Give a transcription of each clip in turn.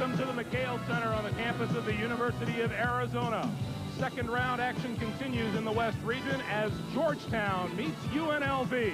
Welcome to the McHale Center on the campus of the University of Arizona. Second round action continues in the West region as Georgetown meets UNLV.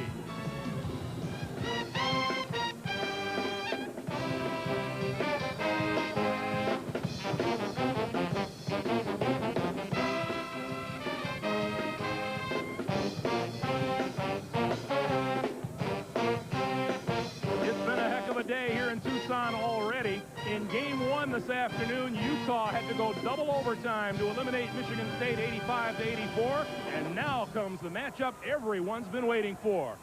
Day here in Tucson already. In game one this afternoon, Utah had to go double overtime to eliminate Michigan State 85-84, and now comes the matchup everyone's been waiting for.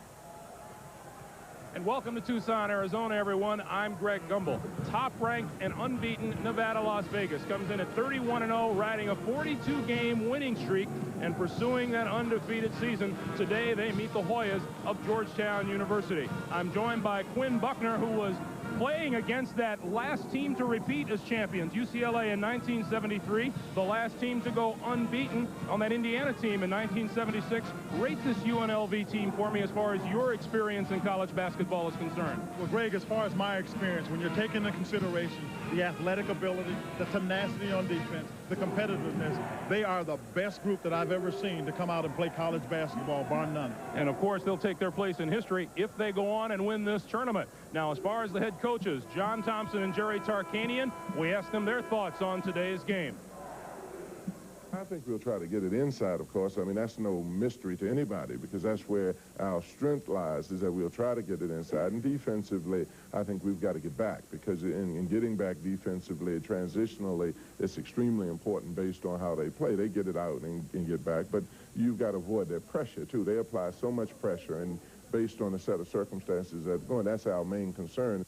And welcome to Tucson, Arizona, everyone. I'm Greg Gumbel. Top-ranked and unbeaten Nevada, Las Vegas comes in at 31-0, riding a 42-game winning streak and pursuing that undefeated season. Today, they meet the Hoyas of Georgetown University. I'm joined by Quinn Buckner, who was playing against that last team to repeat as champions, UCLA in 1973, the last team to go unbeaten on that Indiana team in 1976. Rate this UNLV team for me as far as your experience in college basketball is concerned. Well, Greg, as far as my experience, when you're taking into consideration the athletic ability, the tenacity on defense, the competitiveness, they are the best group that I've ever seen to come out and play college basketball, bar none. And, of course, they'll take their place in history if they go on and win this tournament. Now, as far as the head coaches, John Thompson and Jerry Tarkanian, we asked them their thoughts on today's game. I think we'll try to get it inside, of course. I mean, that's no mystery to anybody because that's where our strength lies, is that we'll try to get it inside. And defensively, I think we've got to get back because in getting back defensively, transitionally, it's extremely important based on how they play. They get it out and get back, but you've got to avoid their pressure, too. They apply so much pressure, and based on a set of circumstances that going, that's our main concern.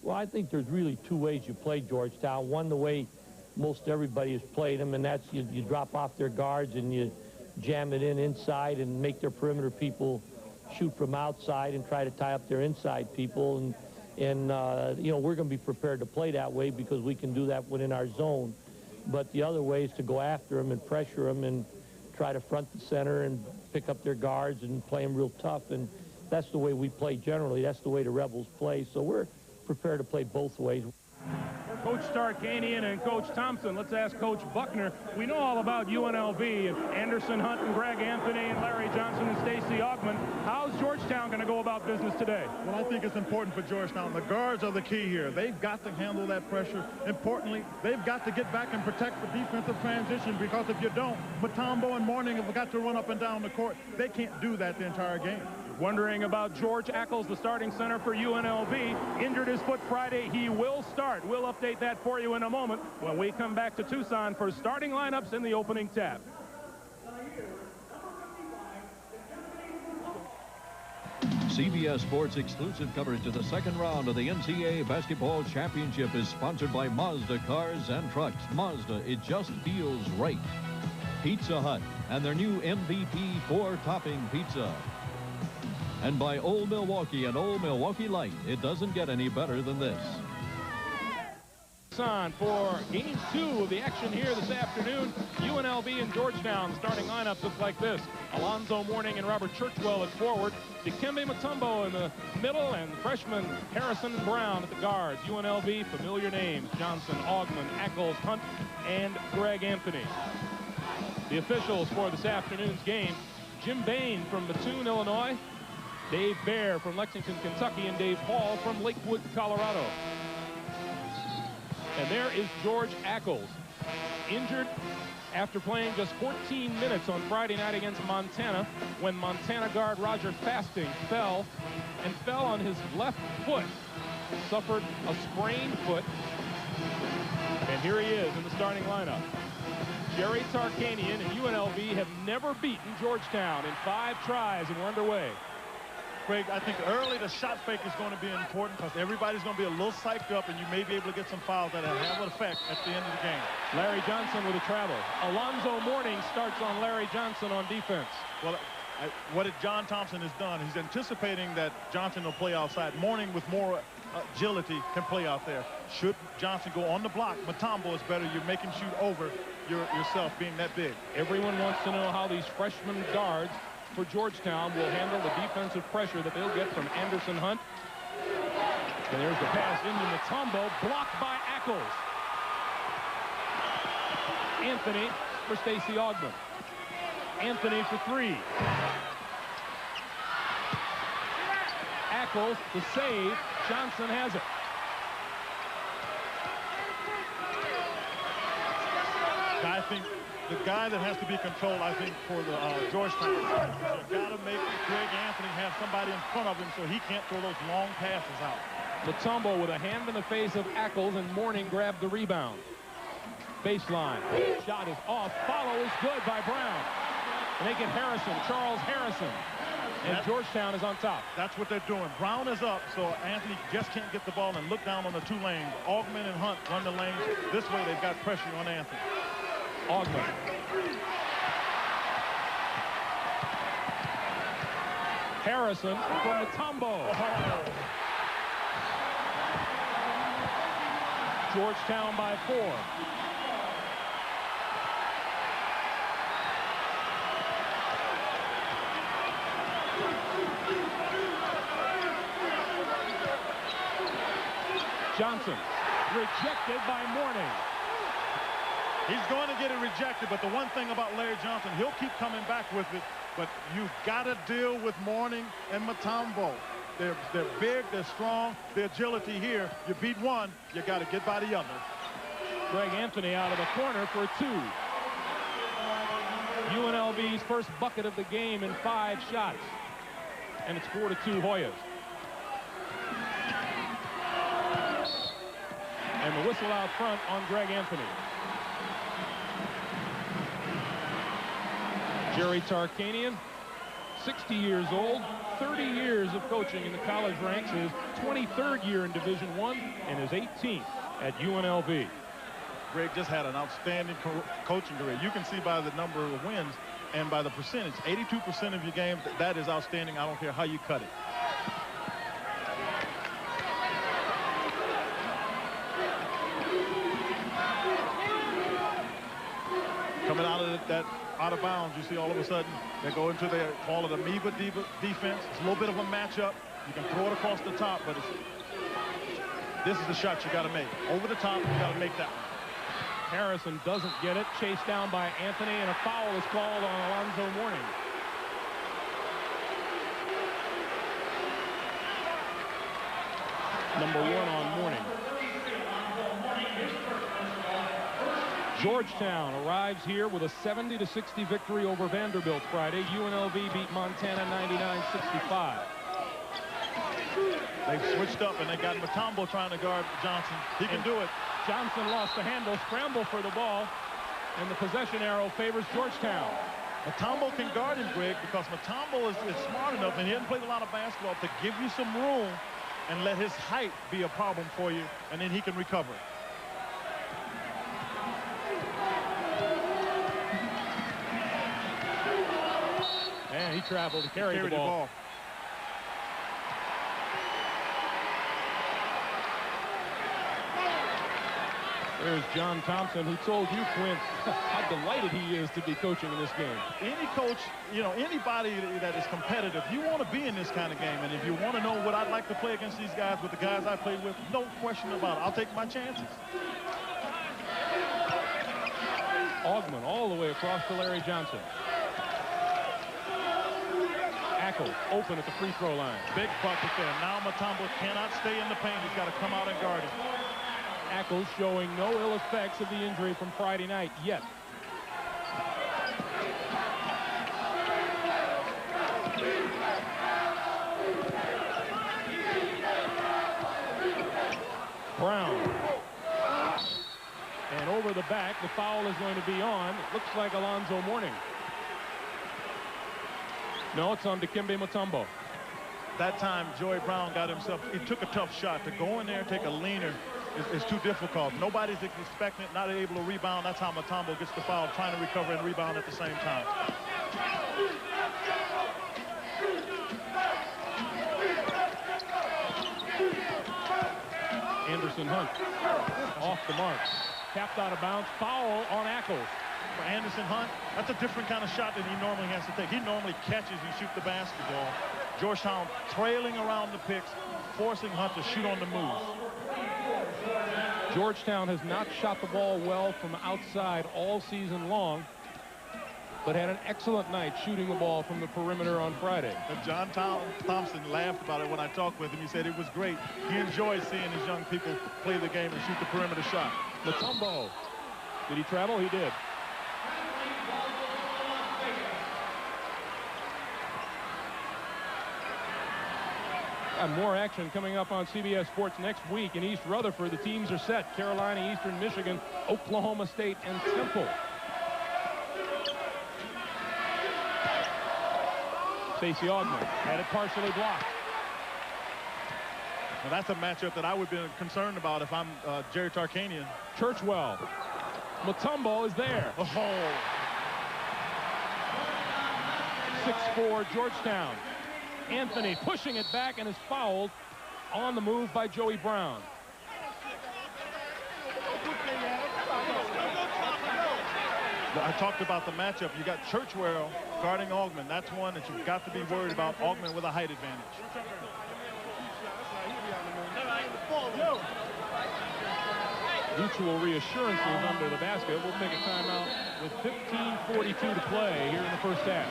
Well, I think there's really two ways you play Georgetown. One, the way most everybody has played them, and that's you drop off their guards and you jam it inside and make their perimeter people shoot from outside and try to tie up their inside people. And you know, we're going to be prepared to play that way because we can do that within our zone. But the other way is to go after them and pressure them and try to front the center and pick up their guards and play them real tough. And that's the way we play generally. That's the way the Rebels play. So we're prepared to play both ways. Coach Tarkanian and Coach Thompson. Let's ask Coach Buckner. We know all about UNLV and Anderson Hunt and Greg Anthony and Larry Johnson and Stacey Augmon. How's Georgetown going to go about business today? Well, I think it's important for Georgetown. The guards are the key here. They've got to handle that pressure. Importantly, they've got to get back and protect the defensive transition because if you don't, Mutombo and Mourning have got to run up and down the court. They can't do that the entire game. Wondering about George Ackles, the starting center for UNLV. Injured his foot Friday. He will start. We'll update that for you in a moment when we come back to Tucson for starting lineups in the opening tap. CBS Sports exclusive coverage of the second round of the NCAA Basketball Championship is sponsored by Mazda Cars and Trucks. Mazda, it just feels right. Pizza Hut and their new MVP 4-topping pizza. And by Old Milwaukee and Old Milwaukee Light. It doesn't get any better than this. On for game 2 of the action here this afternoon. UNLV and Georgetown starting lineups look like this. Alonzo Mourning and Robert Churchwell at forward. Dikembe Mutombo in the middle and freshman Harrison Brown at the guards. UNLV, familiar names: Johnson, Augmon, Ackles, Hunt, and Greg Anthony. The officials for this afternoon's game: Jim Bain from Mattoon, Illinois, Dave Baer from Lexington, Kentucky, and Dave Hall from Lakewood, Colorado. And there is George Ackles, injured after playing just 14 minutes on Friday night against Montana when Montana guard Roger Fasting fell on his left foot, suffered a sprained foot, and here he is in the starting lineup. Jerry Tarkanian and UNLV have never beaten Georgetown in 5 tries, and we're underway. Craig, I think early the shot fake is going to be important because everybody's going to be a little psyched up and you may be able to get some fouls that have an effect at the end of the game. Larry Johnson with a travel. Alonzo Mourning starts on Larry Johnson on defense. Well, what John Thompson has done, he's anticipating that Johnson will play outside. Mourning with more agility can play out there. Should Johnson go on the block, Mutombo is better. You make him shoot over yourself being that big. Everyone wants to know how these freshman guards for Georgetown will handle the defensive pressure that they'll get from Anderson Hunt And there's the pass into Mutombo, blocked by Ackles. Anthony for Stacey Augmon. Anthony for three. Ackles, the save. Johnson has it. I think the guy that has to be controlled, I think, for the Georgetown, you got to make Greg Anthony have somebody in front of him so he can't throw those long passes out. Mutombo with a hand in the face of Ackles, and Mourning grabbed the rebound. Baseline. Shot is off. Follow is good by Brown. Make it Harrison, Charles Harrison. And Georgetown is on top. That's what they're doing. Brown is up, so Anthony just can't get the ball and look down on the two lanes. Augmon and Hunt run the lanes. This way they've got pressure on Anthony. Augmon. Harrison from Mutombo. Georgetown by 4. Johnson rejected by Mourning. He's going to get it rejected, but the one thing about Larry Johnson, he'll keep coming back with it, but you've got to deal with Mourning and Mutombo. They're big, they're strong, the agility here. You beat one, you got to get by the other. Greg Anthony out of the corner for 2. UNLV's first bucket of the game in 5 shots. And it's 4-2 Hoyas. And the whistle out front on Greg Anthony. Jerry Tarkanian, 60 years old, 30 years of coaching in the college ranks, his 23rd year in Division I and his 18th at UNLV. Greg just had an outstanding coaching career. You can see by the number of wins and by the percentage. 82% of your games, that is outstanding. I don't care how you cut it. Coming out of that out of bounds, you see all of a sudden they go into their call it amoeba defense. It's a little bit of a matchup. You can throw it across the top, but this is the shot you got to make. Over the top, you got to make that one. Harrison doesn't get it. Chased down by Anthony, and a foul is called on Alonzo Mourning. Number 1 on Mourning. Georgetown arrives here with a 70-60 victory over Vanderbilt Friday. UNLV beat Montana 99-65. They've switched up, and they got Mutombo trying to guard Johnson. He can do it. Johnson lost the handle, scramble for the ball, and the possession arrow favors Georgetown. Mutombo can guard him, Greg, because Mutombo is smart enough, and he hasn't played a lot of basketball, to give you some room and let his height be a problem for you, and then he can recover. And he traveled to carry the ball. There's John Thompson, who told you, Quint, how delighted he is to be coaching in this game. Any coach, you know, anybody that is competitive, you want to be in this kind of game. And if you want to know what I'd like to play against these guys with the guys I played with, no question about it. I'll take my chances. Augmon all the way across to Larry Johnson. Ackles open at the free throw line. Big bucket there. Now Mutombo cannot stay in the paint. He's got to come out and guard him. Ackles showing no ill effects of the injury from Friday night yet. Brown. And over the back, the foul is going to be on. It looks like Alonzo Mourning. No, it's on Dikembe Mutombo. That time, Joey Brown got himself, he took a tough shot. To go in there and take a leaner is too difficult. Nobody's expecting it, not able to rebound. That's how Mutombo gets the foul, trying to recover and rebound at the same time. Anderson Hunt off the mark. Tapped out of bounds. Foul on Ackles. For Anderson Hunt, that's a different kind of shot than he normally has to take. He normally catches and shoots the basketball. Georgetown trailing around the picks, forcing Hunt to shoot on the move. Georgetown has not shot the ball well from outside all season long, but had an excellent night shooting the ball from the perimeter on Friday. And John Thompson laughed about it when I talked with him. He said it was great. He enjoys seeing his young people play the game and shoot the perimeter shot. Mutombo. Did he travel? He did. And more action coming up on CBS Sports next week in East Rutherford. The teams are set. Carolina, Eastern Michigan, Oklahoma State, and Temple. Stacey Augman had it partially blocked. Well, that's a matchup that I would be concerned about if I'm Jerry Tarkanian. Churchwell. Mutombo is there. Oh. 6-4 Georgetown. Anthony pushing it back and is fouled on the move by Joey Brown. I talked about the matchup. You got Churchwell guarding Augman. That's one that you've got to be worried about. Augman with a height advantage. Mutual reassurances under the basket. We'll take a timeout with 15:42 to play here in the first half.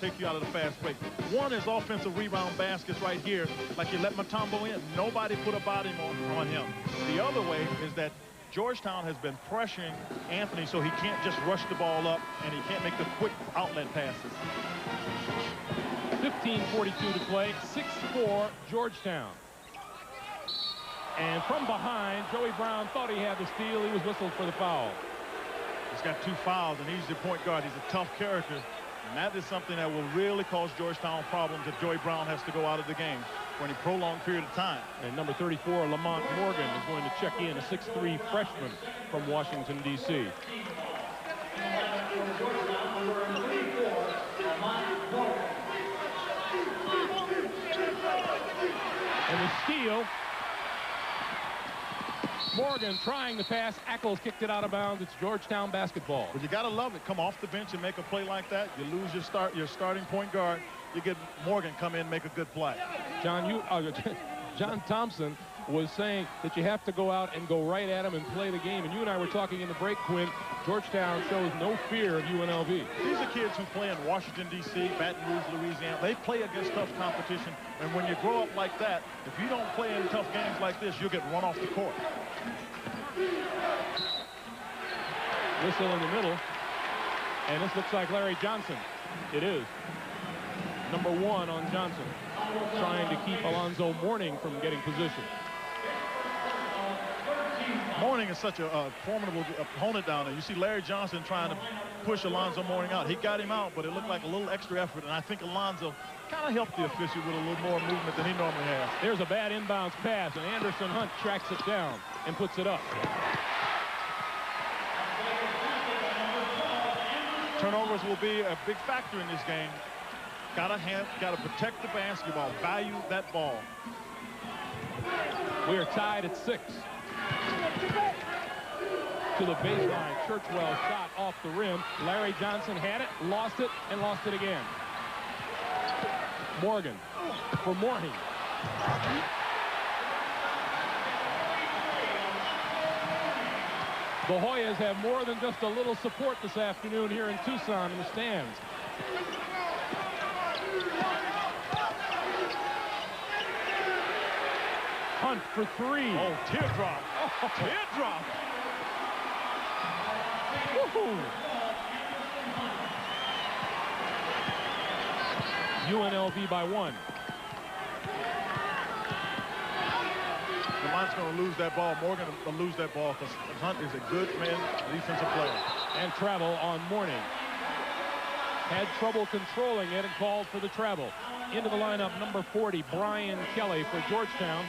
Take you out of the fast break. One is offensive rebound baskets right here. Like you let Mutombo in. Nobody put a body on him. The other way is that Georgetown has been pressuring Anthony so he can't just rush the ball up and he can't make the quick outlet passes. 15:42 to play. 6-4 Georgetown. And from behind, Joey Brown thought he had the steal. He was whistled for the foul. He's got 2 fouls, and he's your point guard. He's a tough character. And that is something that will really cause Georgetown problems if Joey Brown has to go out of the game for any prolonged period of time. And number 34, Lamont Morgan, is going to check in, a 6'3" freshman from Washington, D.C. And the steal. Morgan trying to pass. Ackles kicked it out of bounds. It's Georgetown basketball. But you got to love it. Come off the bench and make a play like that. You lose your starting point guard. You get Morgan come in and make a good play. John Thompson was saying that you have to go out and go right at him and play the game. And you and I were talking in the break, Quinn. Georgetown shows no fear of UNLV. These are kids who play in Washington, D.C., Baton Rouge, Louisiana. They play against tough competition. And when you grow up like that, if you don't play in tough games like this, you'll get run off the court. Whistle in the middle. And this looks like Larry Johnson. It is. Number 1 on Johnson. Trying to keep Alonzo Mourning from getting position. Mourning is such a formidable opponent down there. You see Larry Johnson trying to push Alonzo Mourning out. He got him out, but it looked like a little extra effort, and I think Alonzo kind of helped the official with a little more movement than he normally has. There's a bad inbounds pass, and Anderson Hunt tracks it down and puts it up. Turnovers will be a big factor in this game. Gotta protect the basketball, value that ball. We are tied at 6. To the baseline, Churchwell shot off the rim. Larry Johnson had it, lost it, and lost it again. Morgan for Mourning. The Hoyas have more than just a little support this afternoon here in Tucson in the stands. Hunt for 3. Oh, teardrop. Oh, teardrop. UNLV by 1. Lamont's going to lose that ball. Morgan will lose that ball because Hunt is a good man defensive player. And travel on Mourning. Had trouble controlling it and called for the travel. Into the lineup, number 40, Brian Kelly for Georgetown.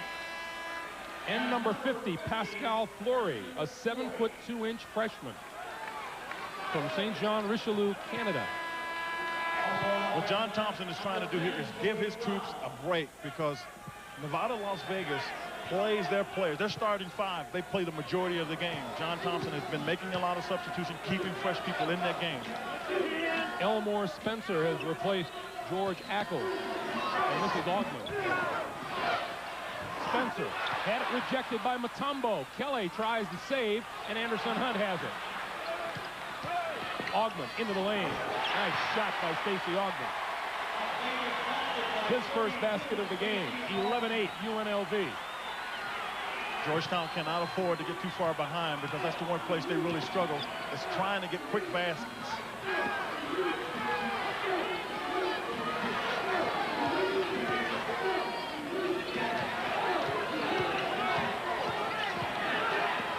And number 50, Pascal Fleury, a 7'2" freshman from St. Jean, Richelieu, Canada. What John Thompson is trying to do here is give his troops a break because Nevada, Las Vegas plays their players. Their starting five, they play the majority of the game. John Thompson has been making a lot of substitution, keeping fresh people in that game. Elmore Spencer has replaced George Ackles. And this is Augman. Spencer had it rejected by Mutombo. Kelly tries to save, and Anderson Hunt has it. Augman into the lane. Nice shot by Stacey Augman. His first basket of the game. 11-8 UNLV. Georgetown cannot afford to get too far behind because that's the one place they really struggle, is trying to get quick baskets.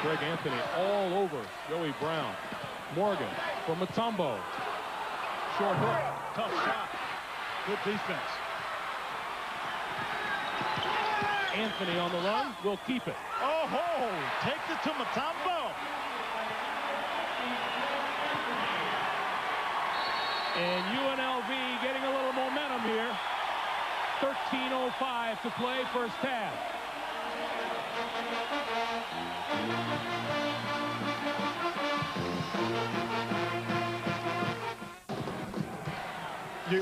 Greg Anthony all over Joey Brown. Morgan for Mutombo. Short hook. Tough shot. Good defense. Anthony on the run, will keep it. Oh, takes it to Mutombo. And UNLV getting a little momentum here. 13:05 to play, first half.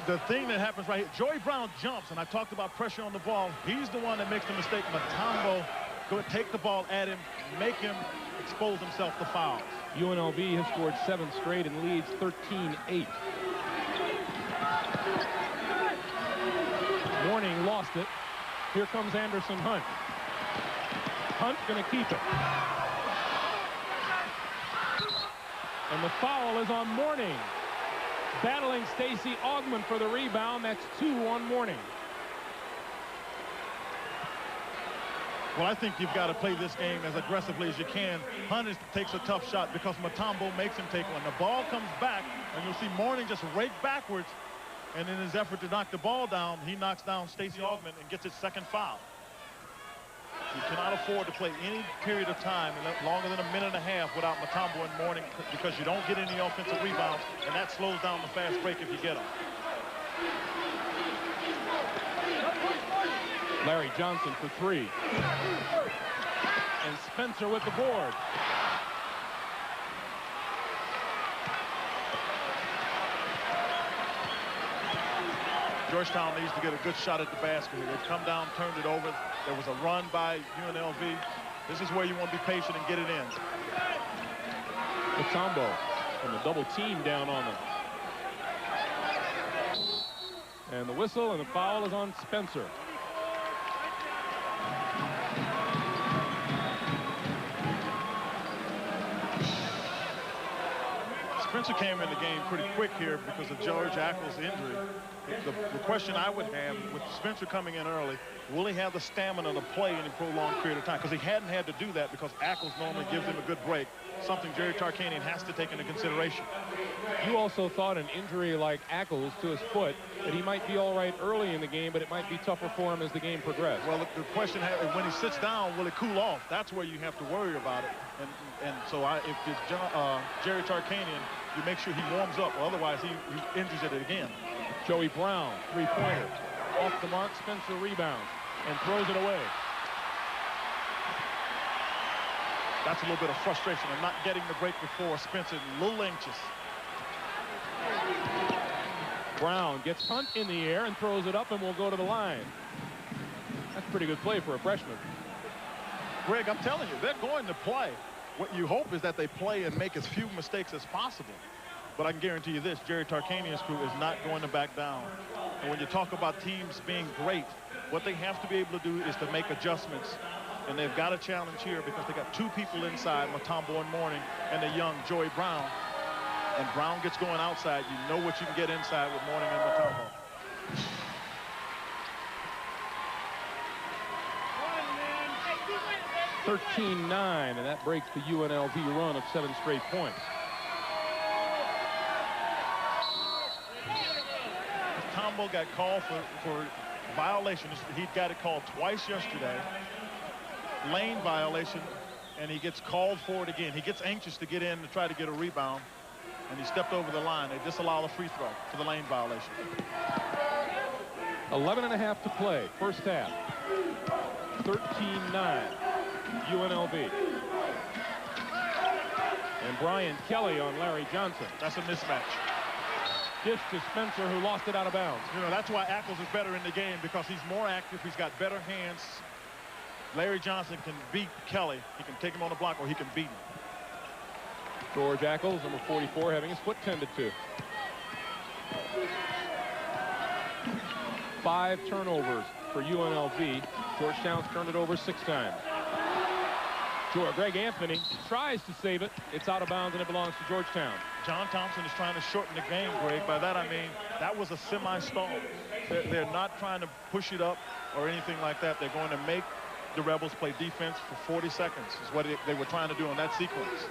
The thing that happens right here, Joey Brown jumps, and I talked about pressure on the ball. He's the one that makes the mistake. Mutombo go take the ball at him, make him expose himself to fouls. UNLV has scored 7 straight and leads 13-8. Morning lost it. Here comes Anderson Hunt. Hunt going to keep it. And the foul is on Morning. Battling Stacey Augman for the rebound. That's 2 on Morning. Well, I think you've got to play this game as aggressively as you can. Hunt takes a tough shot because Mutombo makes him take one. The ball comes back, and you'll see Morning just rake backwards. And in his effort to knock the ball down, he knocks down Stacey Augman and gets his second foul. You cannot afford to play any period of time longer than a minute and a half without Mutombo and Morning, because you don't get any offensive rebounds, and that slows down the fast break if you get them. Larry Johnson for 3. And Spencer with the board. Georgetown needs to get a good shot at the basket here. They've come down, turned it over. There was a run by UNLV. This is where you want to be patient and get it in. Mutombo and the double team down on them. And the whistle and the foul is on Spencer. Spencer came in the game pretty quick here because of George Ackles' injury. The question I would have with Spencer coming in early, will he have the stamina to play in a prolonged period of time? Because he hadn't had to do that because Ackles normally gives him a good break, something Jerry Tarkanian has to take into consideration. You also thought an injury like Ackles to his foot, that he might be all right early in the game, but it might be tougher for him as the game progressed. Well, the question when he sits down, will it cool off? That's where you have to worry about it. And so if it's Jerry Tarkanian, you make sure he warms up, or otherwise he injures it again. Joey Brown, 3-pointer. Off the mark, Spencer rebounds and throws it away. That's a little bit of frustration of not getting the break before. Spencer a little anxious. Brown gets Hunt in the air and throws it up and will go to the line. That's pretty good play for a freshman. Greg, I'm telling you, they're going to play. What you hope is that they play and make as few mistakes as possible. But I can guarantee you this, Jerry Tarkanian's crew is not going to back down. And when you talk about teams being great, what they have to be able to do is to make adjustments. And they've got a challenge here because they got 2 people inside, Mutombo and Morning, and the young Joey Brown. And Brown gets going outside. You know what you can get inside with Morning and Mutombo. 13-9, and that breaks the UNLV run of 7 straight points. Mutombo got called for violation. He got it called twice yesterday. Lane violation, and he gets called for it again. He gets anxious to get in to try to get a rebound, and he stepped over the line. They disallow the free throw for the lane violation. 11.5 to play, first half. 13-9, UNLV. And Brian Kelly on Larry Johnson. That's a mismatch. Dish to Spencer, who lost it out of bounds. You know, that's why Ackles is better in the game, because he's more active. He's got better hands. Larry Johnson can beat Kelly. He can take him on the block, or he can beat him. George Ackles, number 44, having a split 10-2. 5 turnovers for UNLV. Georgetown's turned it over 6 times. Greg Anthony tries to save it. It's out of bounds, and it belongs to Georgetown. John Thompson is trying to shorten the game, Greg. By that I mean that was a semi-stall. They're not trying to push it up or anything like that. They're going to make the Rebels play defense for 40 seconds is what they were trying to do in that sequence.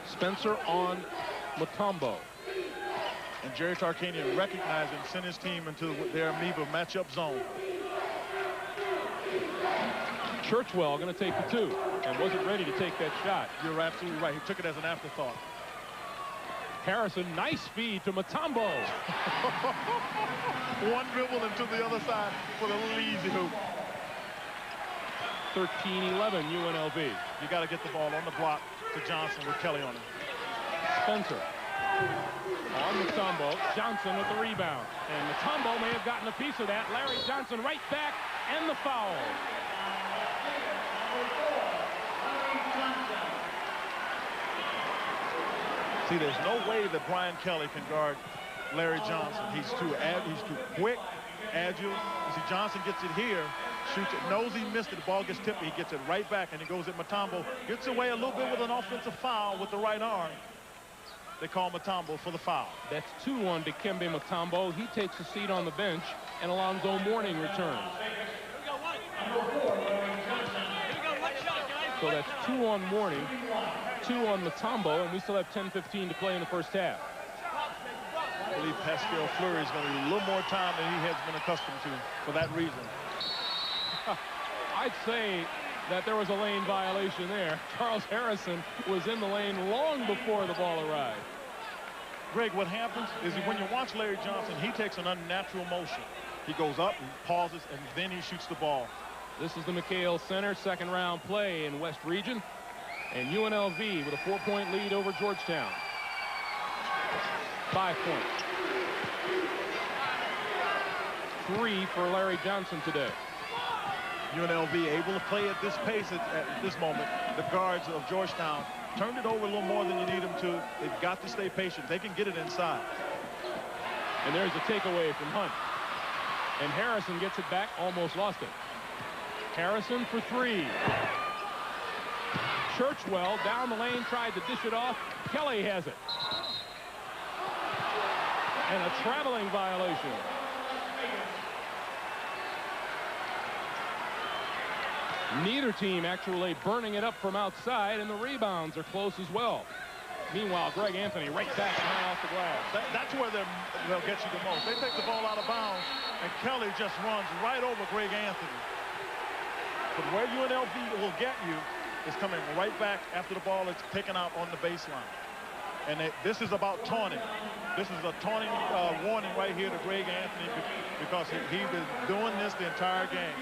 Spencer on Mutombo. And Jerry Tarkanian recognized and sent his team into their amoeba matchup zone. Churchwell going to take the 2 and wasn't ready to take that shot. You're absolutely right. He took it as an afterthought. Harrison, nice feed to Mutombo. One dribble and to the other side for the little easy hoop. 13-11 UNLV. You got to get the ball on the block to Johnson with Kelly on him. Spencer on Mutombo. Johnson with the rebound. And Mutombo may have gotten a piece of that. Larry Johnson right back, and the foul. See, there's no way that Brian Kelly can guard Larry Johnson. He's too quick, agile. You see, Johnson gets it here, shoots it, knows he missed it, the ball gets tipped, he gets it right back, and he goes at Mutombo, gets away a little bit with an offensive foul with the right arm. They call Mutombo for the foul. That's 2 on Dikembe Mutombo. He takes a seat on the bench, and Alonzo Mourning returns. So that's 2 on Mourning, 2 on Mutombo, and we still have 10:15 to play in the first half. I believe Pascal Fleury is going to need a little more time than he has been accustomed to for that reason. I'd say that there was a lane violation there. Charles Harrison was in the lane long before the ball arrived. Greg, what happens is that when you watch Larry Johnson, he takes an unnatural motion. He goes up and pauses, and then he shoots the ball. This is the McHale Center second round play in West Region, and UNLV with a 4-point lead over Georgetown. 5 points. 3 for Larry Johnson today. UNLV able to play at this pace at this moment. The guards of Georgetown turned it over a little more than you need them to. They've got to stay patient. They can get it inside. And there's a takeaway from Hunt. And Harrison gets it back, almost lost it. Harrison for 3. Churchwell down the lane, tried to dish it off. Kelly has it. And a traveling violation. Neither team actually burning it up from outside, and the rebounds are close as well. Meanwhile, Greg Anthony right back high off the glass. That's where they'll get you the most. They take the ball out of bounds, and Kelly just runs right over Greg Anthony. But where UNLV will get you is coming right back after the ball is taken out on the baseline. And this is about taunting. This is a taunting warning right here to Greg Anthony, because he's been doing this the entire game.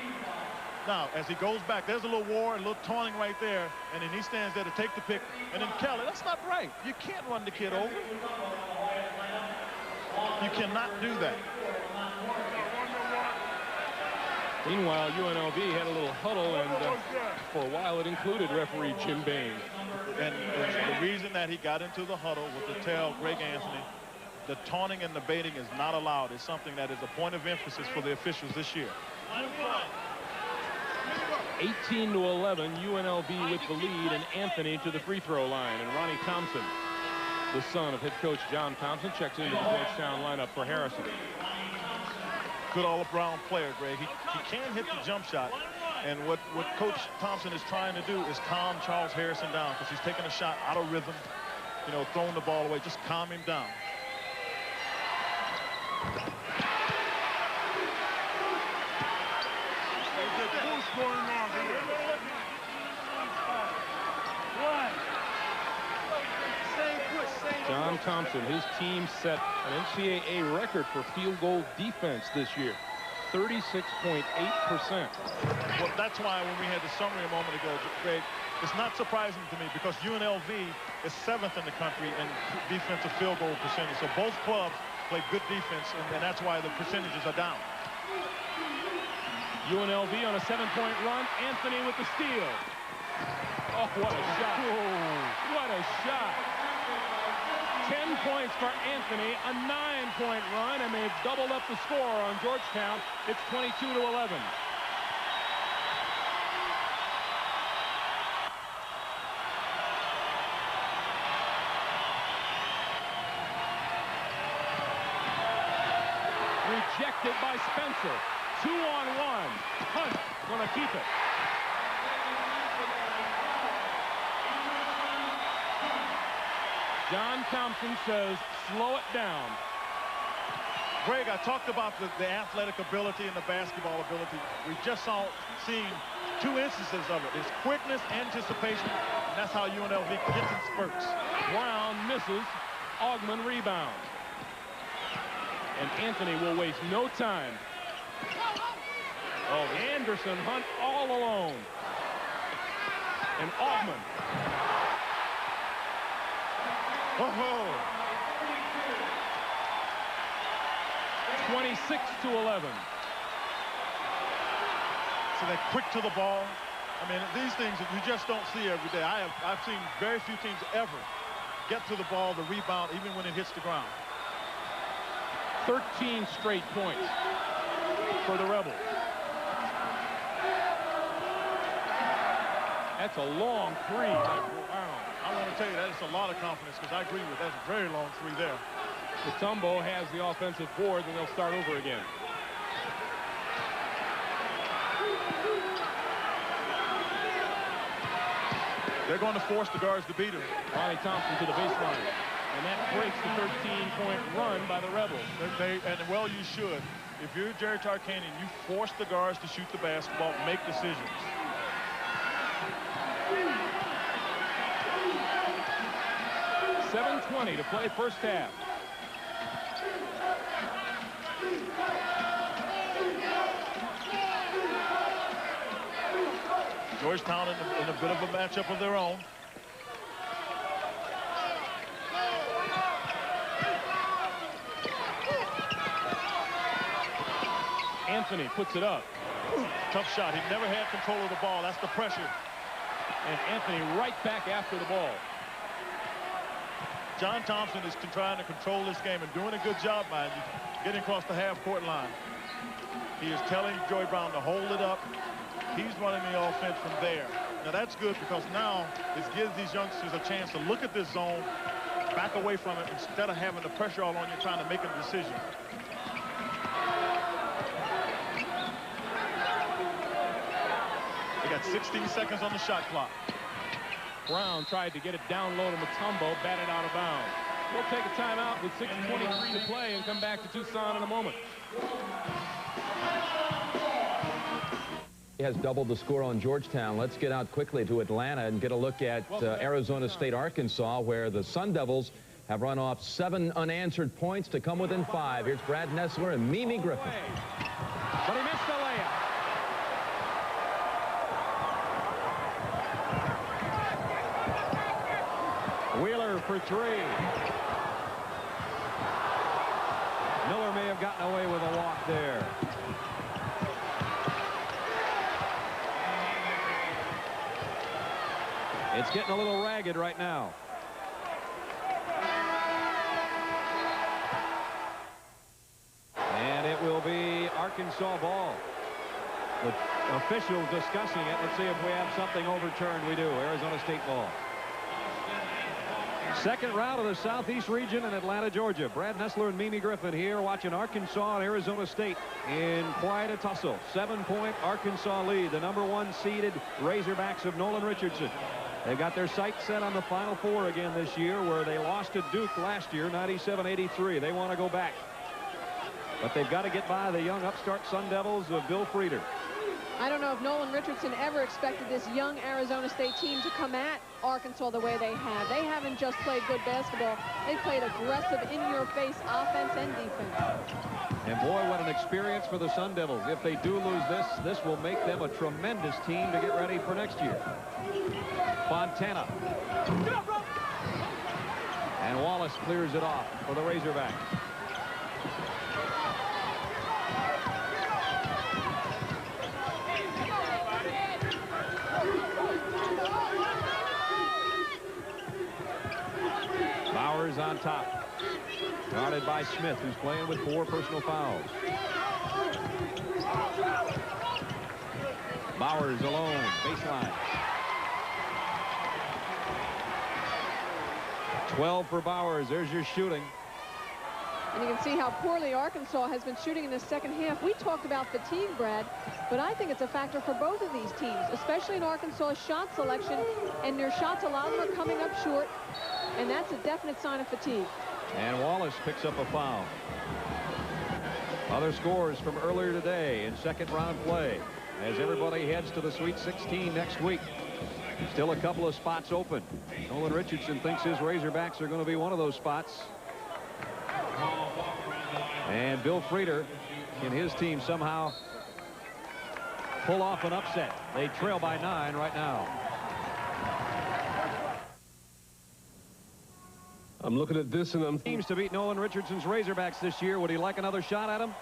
Now, as he goes back, there's a little war, a little taunting right there, and then he stands there to take the pick. And then Kelly, that's not right. You can't run the kid over. You cannot do that. Meanwhile, UNLV had a little huddle, and for a while it included referee Jim Bain. And the reason that he got into the huddle was to tell Greg Anthony the taunting and the baiting is not allowed. It's something that is a point of emphasis for the officials this year. 18-11, UNLV with the lead, and Anthony to the free throw line. And Ronnie Thompson, the son of head coach John Thompson, checks into the Georgetown lineup for Harrison. Good all-around player, Greg. He can hit the jump shot. And what Coach Thompson is trying to do is calm Charles Harrison down, because he's taking a shot out of rhythm, you know, throwing the ball away. Just calm him down. Going on here. One. Same push. John Thompson, his team set an NCAA record for field goal defense this year. 36.8%. Well, that's why when we had the summary a moment ago, Greg, it's not surprising to me because UNLV is 7th in the country in defensive field goal percentage. So both clubs play good defense, and that's why the percentages are down. UNLV on a 7-point run. Anthony with the steal. Oh, what a shot. What a shot. 10 points for Anthony, a 9-point run, and they've doubled up the score on Georgetown. It's 22-11. Rejected by Spencer. 2-on-1. Hunt gonna keep it. John Thompson says, slow it down. Greg, I talked about the athletic ability and the basketball ability. We just seen 2 instances of it. It's quickness, anticipation, and that's how UNLV gets in spurts. Brown misses. Augman rebound. And Anthony will waste no time. Oh, Anderson Hunt all alone. And Augman. Whoa. 26-11. So they're quick to the ball. I mean, these things that you just don't see every day. I've seen very few teams ever get to the ball, the rebound, even when it hits the ground. 13 straight points for the Rebels. That's a long 3 by Brown. I want to tell you that it's a lot of confidence because I agree with that. That's a very long 3 there. Mutombo has the offensive board, and they'll start over again. They're going to force the guards to beat him. Ronnie Thompson to the baseline. And that breaks the 13-point run by the Rebels. And well, you should. If you're Jerry Tarkanian, you force the guards to shoot the basketball, make decisions. $7:20 to play first half. Georgetown in a bit of a matchup of their own. Anthony puts it up. Tough shot. He never had control of the ball. That's the pressure. And Anthony right back after the ball. John Thompson is trying to control this game and doing a good job, mind you, getting across the half-court line. He is telling Joey Brown to hold it up. He's running the offense from there. Now that's good because now it gives these youngsters a chance to look at this zone, back away from it instead of having the pressure all on you trying to make a decision. They got 16 seconds on the shot clock. Brown tried to get it down low to Mutombo, batted out of bounds. We'll take a timeout with 6:23 to play and come back to Tucson in a moment. He has doubled the score on Georgetown. Let's get out quickly to Atlanta and get a look at Arizona State, Arkansas, where the Sun Devils have run off 7 unanswered points to come within 5. Here's Brad Nessler and Mimi Griffin. But he missed the layup. Wheeler for 3. Miller may have gotten away with a walk there. It's getting a little ragged right now. And it will be Arkansas ball. The officials discussing it. Let's see if we have something overturned. We do. Arizona State ball. Second round of the Southeast region in Atlanta, Georgia. Brad Nessler and Mimi Griffin here watching Arkansas and Arizona State in quite a tussle. 7-point Arkansas lead. The #1 seeded Razorbacks of Nolan Richardson. They've got their sights set on the Final Four again this year, where they lost to Duke last year, 97-83. They want to go back. But they've got to get by the young upstart Sun Devils of Bill Frieder. I don't know if Nolan Richardson ever expected this young Arizona State team to come at Arkansas the way they have. They haven't just played good basketball. They played aggressive, in-your-face offense and defense. And boy, what an experience for the Sun Devils. If they do lose this, this will make them a tremendous team to get ready for next year. Fontana. And Wallace clears it off for the Razorbacks. Bowers on top. Guarded by Smith, who's playing with 4 personal fouls. Bowers alone, baseline. 12 for Bowers. There's your shooting. And you can see how poorly Arkansas has been shooting in the second half. We talked about fatigue, Brad, but I think it's a factor for both of these teams, especially in Arkansas's shot selection, and their shots, a lot of them are coming up short, and that's a definite sign of fatigue. And Wallace picks up a foul. Other scores from earlier today in second-round play as everybody heads to the Sweet 16 next week. Still a couple of spots open. Nolan Richardson thinks his Razorbacks are going to be one of those spots. And Bill Frieder and his team somehow pull off an upset. They trail by 9 right now. I'm looking at this and I'm Seems to beat Nolan Richardson's Razorbacks this year. Would he like another shot at him?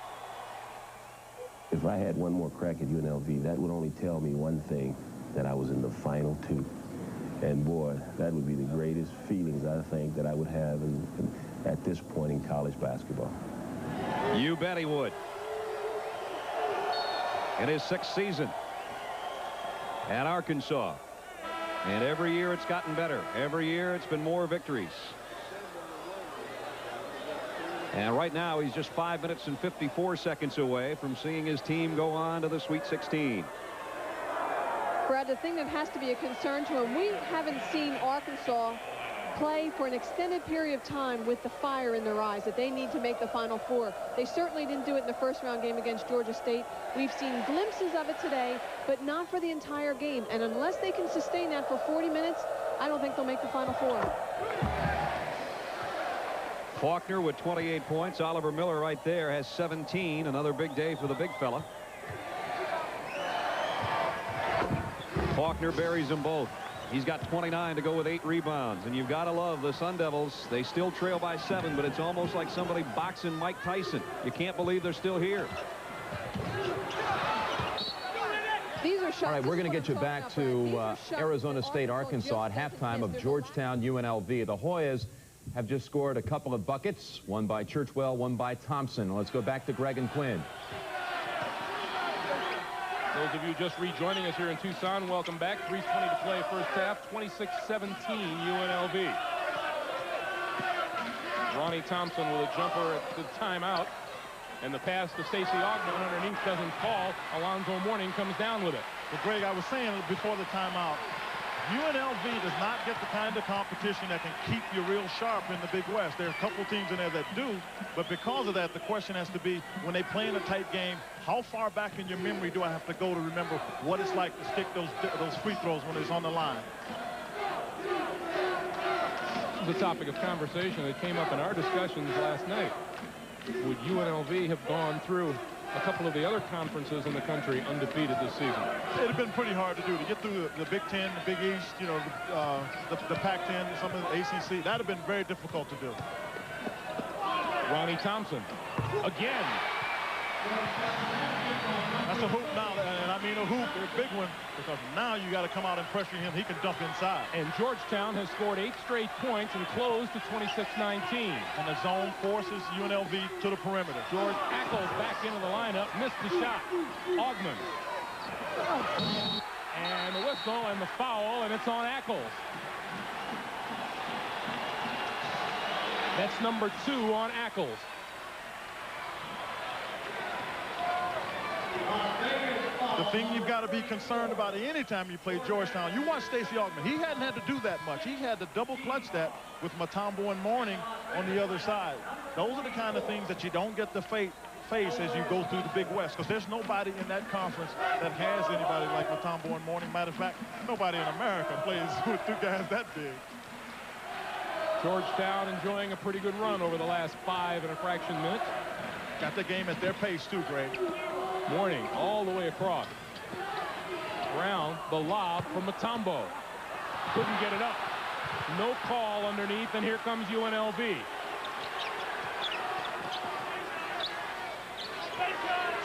If I had one more crack at UNLV, that would only tell me one thing, that I was in the final 2. And boy, that would be the greatest feelings I think that I would have at this point in college basketball. You bet he would. In his 6th season at Arkansas. And every year it's gotten better. Every year it's been more victories. And right now he's just 5 minutes and 54 seconds away from seeing his team go on to the Sweet 16. Brad, the thing that has to be a concern to him, we haven't seen Arkansas play for an extended period of time with the fire in their eyes that they need to make the Final Four. They certainly didn't do it in the first-round game against Georgia State. We've seen glimpses of it today, but not for the entire game. And unless they can sustain that for 40 minutes, I don't think they'll make the Final Four. Faulkner with 28 points. Oliver Miller right there has 17. Another big day for the big fella. Faulkner buries them both. He's got 29 to go with 8 rebounds. And you've got to love the Sun Devils. They still trail by 7, but it's almost like somebody boxing Mike Tyson. You can't believe they're still here. These are shots. All right, we're going to get you back to Arizona State, Arkansas at halftime of Georgetown, UNLV. The Hoyas have just scored a couple of buckets, one by Churchwell, one by Thompson. Let's go back to Greg and Quinn. Those of you just rejoining us here in Tucson, welcome back. 3:20 to play first half, 26-17 UNLV. Ronnie Thompson with a jumper at the timeout. And the pass to Stacey Augmon underneath doesn't fall. Alonzo Mourning comes down with it. But Greg, I was saying before the timeout, UNLV does not get the kind of competition that can keep you real sharp in the Big West. There are a couple teams in there that do, but because of that, the question has to be, when they play in a tight game, how far back in your memory do I have to go to remember what it's like to stick those free throws when it's on the line? This is a topic of conversation that came up in our discussions last night. Would UNLV have gone through a couple of the other conferences in the country undefeated this season? It'd have been pretty hard to do, to get through the Big Ten, the Big East, you know, the Pac-10, some of the ACC. That'd have been very difficult to do. Ronnie Thompson again. That's a hoop now, and I mean a hoop, a big one, because now you got to come out and pressure him. He can dump inside. And Georgetown has scored 8 straight points and closed to 26-19. And the zone forces UNLV to the perimeter. George Ackles back into the lineup, missed the shot. Augmon. And the whistle and the foul, and it's on Ackles. That's number 2 on Ackles. The thing you've got to be concerned about anytime you play Georgetown, you watch Stacey Augmon. He hadn't had to do that much. He had to double clutch that with Mutombo and Mourning on the other side. Those are the kind of things that you don't get the face as you go through the Big West, because there's nobody in that conference that has anybody like Mutombo and Mourning. Matter of fact, nobody in America plays with two guys that big. Georgetown enjoying a pretty good run over the last 5 and a fraction minutes. Got the game at their pace too, Greg. Mourning all the way across. Brown, the lob from Mutombo. Couldn't get it up. No call underneath, and here comes UNLV.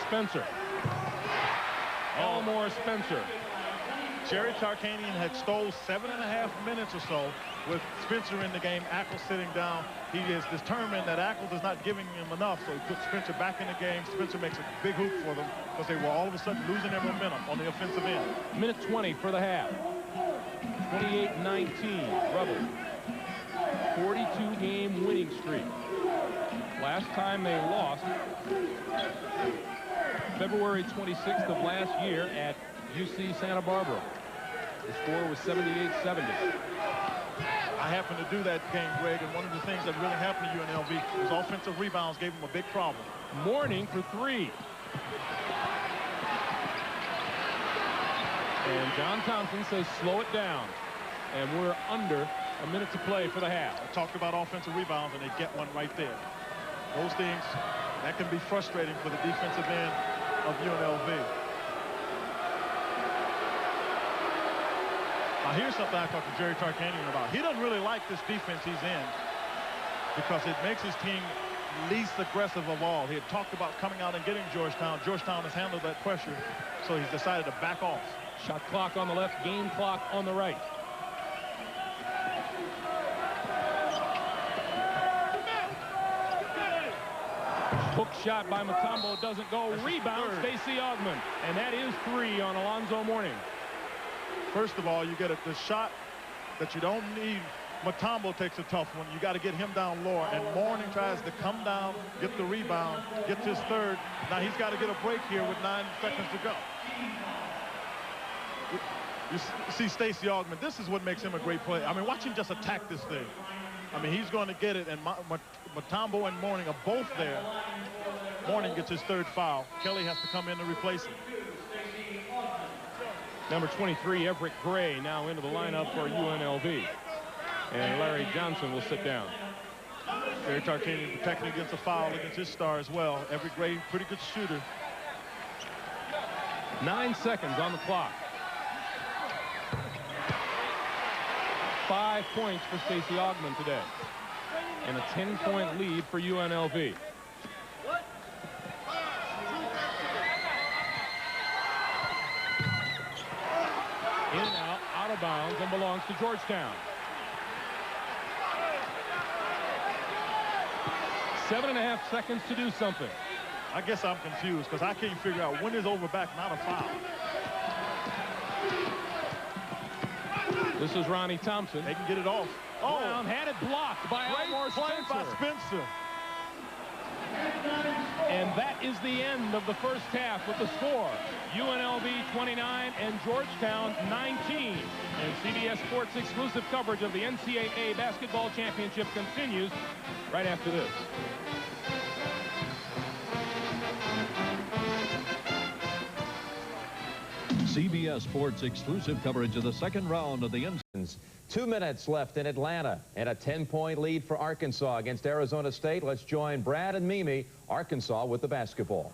Spencer. Elmore Spencer. Jerry Tarkanian had stole 7.5 minutes or so with Spencer in the game, Ackles sitting down. He is determined that Ackles is not giving him enough, so he puts Spencer back in the game. Spencer makes a big hoop for them because they were all of a sudden losing their momentum on the offensive end. Minute 20 for the half. 28-19, Rebels. 42-game winning streak. Last time they lost, February 26th of last year at UC Santa Barbara. The score was 78-70. I happened to do that game, Greg, and one of the things that really happened to UNLV was offensive rebounds gave them a big problem. Mourning for 3. And John Thompson says slow it down. And we're under a minute to play for the half. I talked about offensive rebounds, and they get one right there. Those things, that can be frustrating for the defensive end of UNLV. Now, here's something I talked to Jerry Tarkanian about. He doesn't really like this defense he's in because it makes his team least aggressive of all. He had talked about coming out and getting Georgetown. Georgetown has handled that pressure, so he's decided to back off. Shot clock on the left, game clock on the right. Hook shot by Mutombo doesn't go. Rebound, Stacey Augmon. And that is 3 on Alonzo Mourning. First of all, you get the shot that you don't need. Mutombo takes a tough one. You got to get him down lower. And Mourning tries to come down, get the rebound, gets his third. Now he's got to get a break here with 9 seconds to go. You see Stacey Augmon. This is what makes him a great player. I mean, watch him just attack this thing. I mean, he's going to get it, and Mutombo and Mourning are both there. Mourning gets his 3rd foul. Kelly has to come in to replace him. Number 23, Everett Gray, now into the lineup for UNLV. And Larry Johnson will sit down. Jerry Tarkanian protecting against a foul against his star as well. Everett Gray, pretty good shooter. 9 seconds on the clock. 5 points for Stacey Augmon today. And a 10-point lead for UNLV. In and out of bounds, and belongs to Georgetown. 7.5 seconds to do something. I guess I'm confused because I can't figure out when is over back not a foul. This is Ronnie Thompson. They can get it off. Oh, Brown had it blocked by Elmore Spencer. By Spencer. And that is the end of the first half with the score. UNLV 29 and Georgetown 19. And CBS Sports exclusive coverage of the NCAA Basketball Championship continues right after this. CBS Sports exclusive coverage of the second round of the NCAA. 2 minutes left in Atlanta, and a 10-point lead for Arkansas against Arizona State. Let's join Brad and Mimi, Arkansas, with the basketball.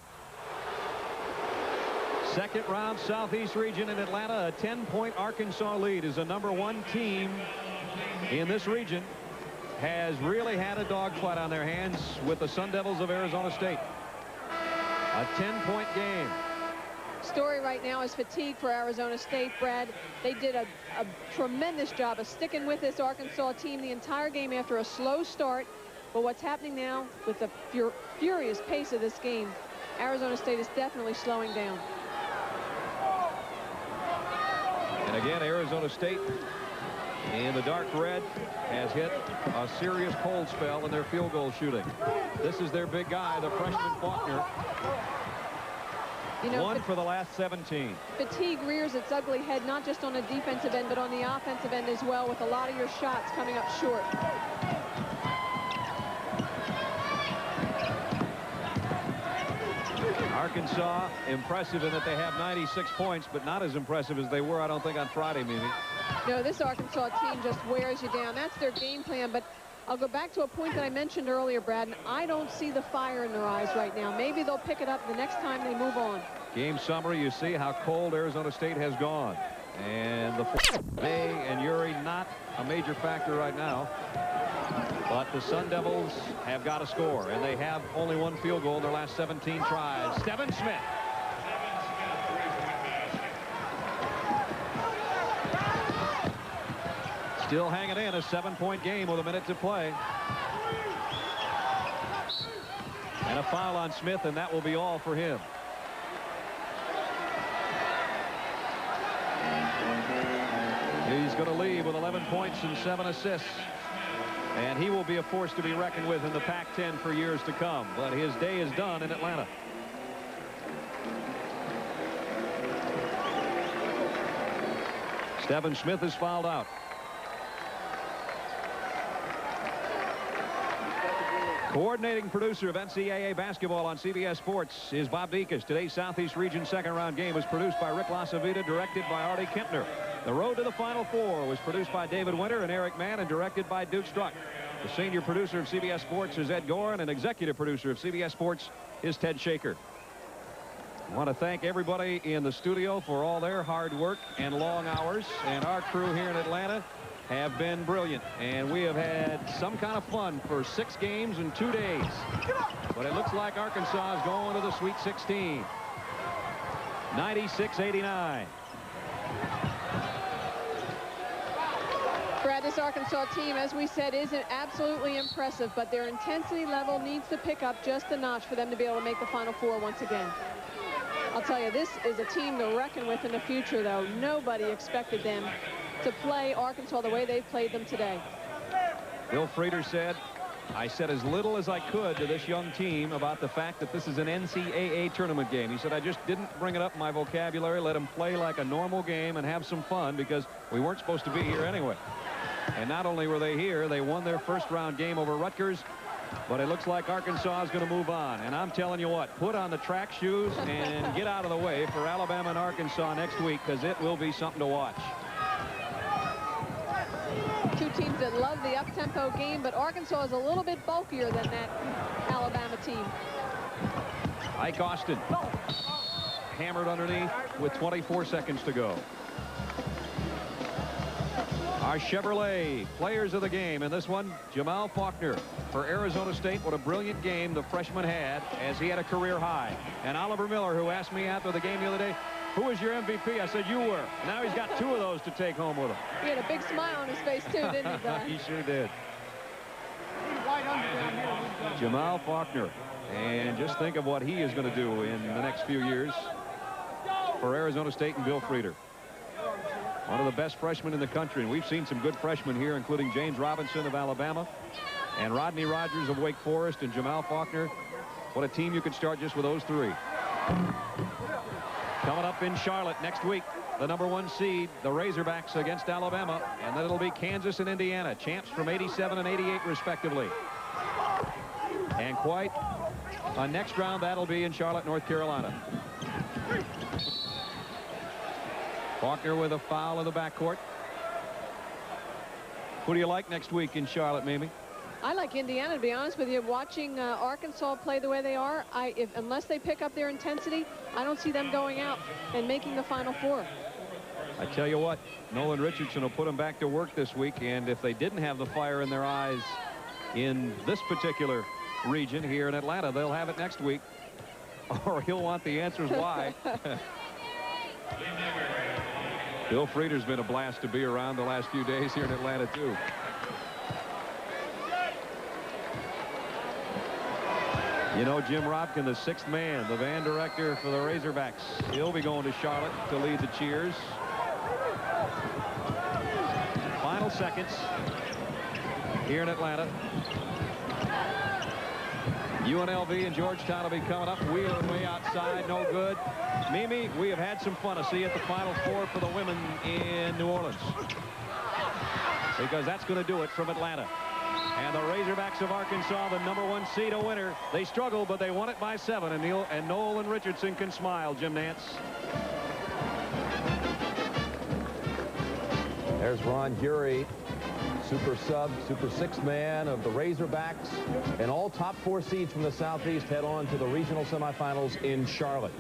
Second round Southeast region in Atlanta. A 10-point Arkansas lead is the #1 team in this region. Has really had a dogfight on their hands with the Sun Devils of Arizona State. A 10-point game. Story right now is fatigue for Arizona State, Brad. They did a tremendous job of sticking with this Arkansas team the entire game after a slow start. But what's happening now with the furious pace of this game, Arizona State is definitely slowing down. And again, Arizona State in the dark red has hit a serious cold spell in their field goal shooting. This is their big guy, the freshman Faulkner. You know, 1 for the last 17. Fatigue rears its ugly head not just on the defensive end but on the offensive end as well, with a lot of your shots coming up short. Arkansas, impressive in that they have 96 points, but not as impressive as they were, I don't think, on Friday, Mimi. No, this Arkansas team just wears you down. That's their game plan. But I'll go back to a point that I mentioned earlier, Brad, and I don't see the fire in their eyes right now. Maybe they'll pick it up the next time they move on. Game summary, you see how cold Arizona State has gone. And the May and Uri not a major factor right now. But the Sun Devils have got to score, and they have only one field goal in their last 17 tries. Stephen Smith. Still hanging in, a 7-point game with a minute to play. And a foul on Smith, and that will be all for him. He's going to leave with 11 points and 7 assists. And he will be a force to be reckoned with in the Pac-10 for years to come. But his day is done in Atlanta. Stephen Smith is fouled out. Coordinating producer of NCAA basketball on CBS Sports is Bob Dekas. Today's Southeast Region second-round game was produced by Rick Lasavita, directed by Artie Kempner. The Road to the Final Four was produced by David Winter and Eric Mann and directed by Duke Struck. The senior producer of CBS Sports is Ed Gorin, and executive producer of CBS Sports is Ted Shaker. I want to thank everybody in the studio for all their hard work and long hours, and our crew here in Atlanta have been brilliant, and we have had some kind of fun for 6 games in 2 days. But it looks like Arkansas is going to the Sweet 16. 96-89. Brad, this Arkansas team, as we said, isn't absolutely impressive, but their intensity level needs to pick up just a notch for them to be able to make the Final Four once again. I'll tell you, this is a team to reckon with in the future, though. Nobody expected them to play Arkansas the way they've played them today. Bill Frieder said, I said as little as I could to this young team about the fact that this is an NCAA tournament game. He said, I just didn't bring it up in my vocabulary, let them play like a normal game and have some fun because we weren't supposed to be here anyway. And not only were they here, they won their first-round game over Rutgers, but it looks like Arkansas is going to move on. And I'm telling you what, put on the track shoes and get out of the way for Alabama and Arkansas next week, because it will be something to watch. Two teams that love the up-tempo game, but Arkansas is a little bit bulkier than that Alabama team. Ike Austin hammered underneath with 24 seconds to go. Our Chevrolet players of the game in this one, Jamal Faulkner for Arizona State. What a brilliant game the freshman had, as he had a career high. And Oliver Miller, who asked me after the game the other day, who was your MVP? I said, you were. Now he's got 2 of those to take home with him. He had a big smile on his face, too, didn't he, Brad? He sure did. Jamal Faulkner. And just think of what he is going to do in the next few years for Arizona State and Bill Frieder. One of the best freshmen in the country, and we've seen some good freshmen here, including James Robinson of Alabama and Rodney Rogers of Wake Forest and Jamal Faulkner. What a team you could start just with those 3. Coming up in Charlotte next week, the #1 seed, the Razorbacks against Alabama, and then it'll be Kansas and Indiana, champs from '87 and '88 respectively. And quite a next round that'll be in Charlotte, North Carolina. Faulkner with a foul in the backcourt. Who do you like next week in Charlotte, Mimi? I like Indiana, to be honest with you. Watching Arkansas play the way they are, unless they pick up their intensity, I don't see them going out and making the Final Four. I tell you what, Nolan Richardson will put them back to work this week, and if they didn't have the fire in their eyes in this particular region here in Atlanta, they'll have it next week, or he'll want the answers why. Bill Frieder's been a blast to be around the last few days here in Atlanta, too. You know, Jim Robkin, the 6th man, the van director for the Razorbacks. He'll be going to Charlotte to lead the cheers. Final seconds here in Atlanta. UNLV and Georgetown will be coming up. Wheeler way outside, no good. Mimi, we have had some fun. I'll see you at the Final Four for the women in New Orleans, because that's going to do it from Atlanta. And the Razorbacks of Arkansas, the #1 seed, a winner. They struggled, but they won it by 7. And Noel and Richardson can smile, Jim Nance. There's Ron Urey, super sub, super sixth man of the Razorbacks. And all top 4 seeds from the Southeast head on to the regional semifinals in Charlotte.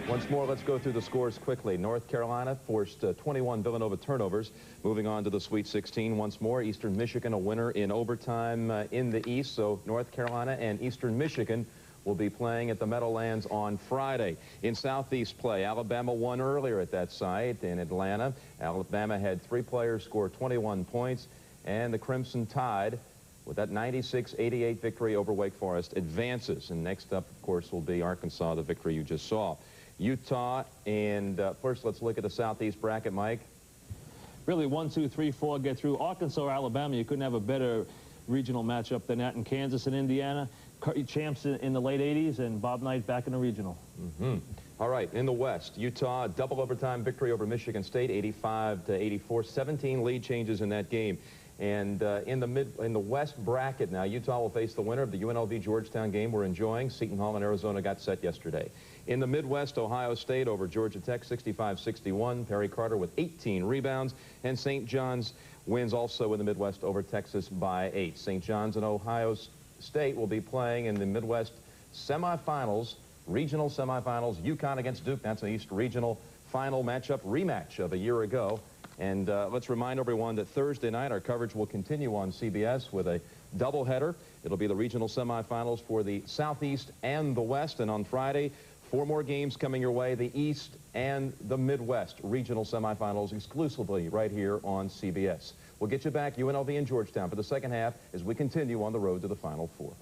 Once more, let's go through the scores quickly. North Carolina forced 21 Villanova turnovers. Moving on to the Sweet 16 once more. Eastern Michigan a winner in overtime in the East. So North Carolina and Eastern Michigan will be playing at the Meadowlands on Friday. In Southeast play, Alabama won earlier at that site in Atlanta. Alabama had 3 players score 21 points. And the Crimson Tide, with that 96-88 victory over Wake Forest, advances. And next up, of course, will be Arkansas, the victory you just saw. Utah, and first let's look at the Southeast bracket, Mike. Really 1, 2, 3, 4 get through. Arkansas or Alabama, you couldn't have a better regional matchup than that. In Kansas and Indiana, champs in the late 80s, and Bob Knight back in the regional. All right, in the West, Utah, double overtime victory over Michigan State, 85-84, 17 lead changes in that game. And in the West bracket now, Utah will face the winner of the UNLV Georgetown game we're enjoying. Seton Hall and Arizona got set yesterday. In the Midwest, Ohio State over Georgia Tech, 65-61. Perry Carter with 18 rebounds. And St. John's wins also in the Midwest over Texas by 8. St. John's and Ohio State will be playing in the Midwest semifinals, regional semifinals. UConn against Duke. That's an East Regional final matchup, rematch of a year ago. And let's remind everyone that Thursday night our coverage will continue on CBS with a doubleheader. It'll be the regional semifinals for the Southeast and the West. And on Friday, 4 more games coming your way, the East and the Midwest regional semifinals exclusively right here on CBS. We'll get you back, UNLV in Georgetown, for the second half as we continue on the road to the Final Four.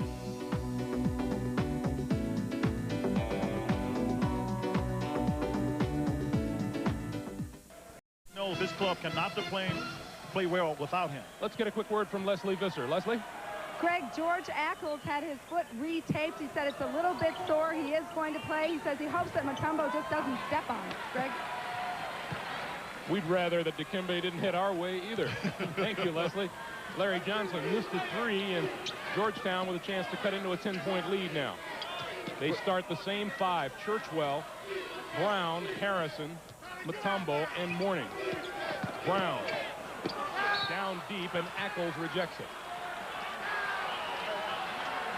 No, this club cannot play well without him. Let's get a quick word from Leslie Visser. Leslie? Greg, George Ackles had his foot retaped. He said it's a little bit sore. He is going to play. He says he hopes that Mutombo just doesn't step on it. Greg? We'd rather that Dikembe didn't hit our way either. Thank you, Leslie. Larry Johnson missed a 3, and Georgetown with a chance to cut into a 10-point lead now. They start the same 5. Churchwell, Brown, Harrison, Mutombo, and Mourning. Brown down deep, and Ackles rejects it.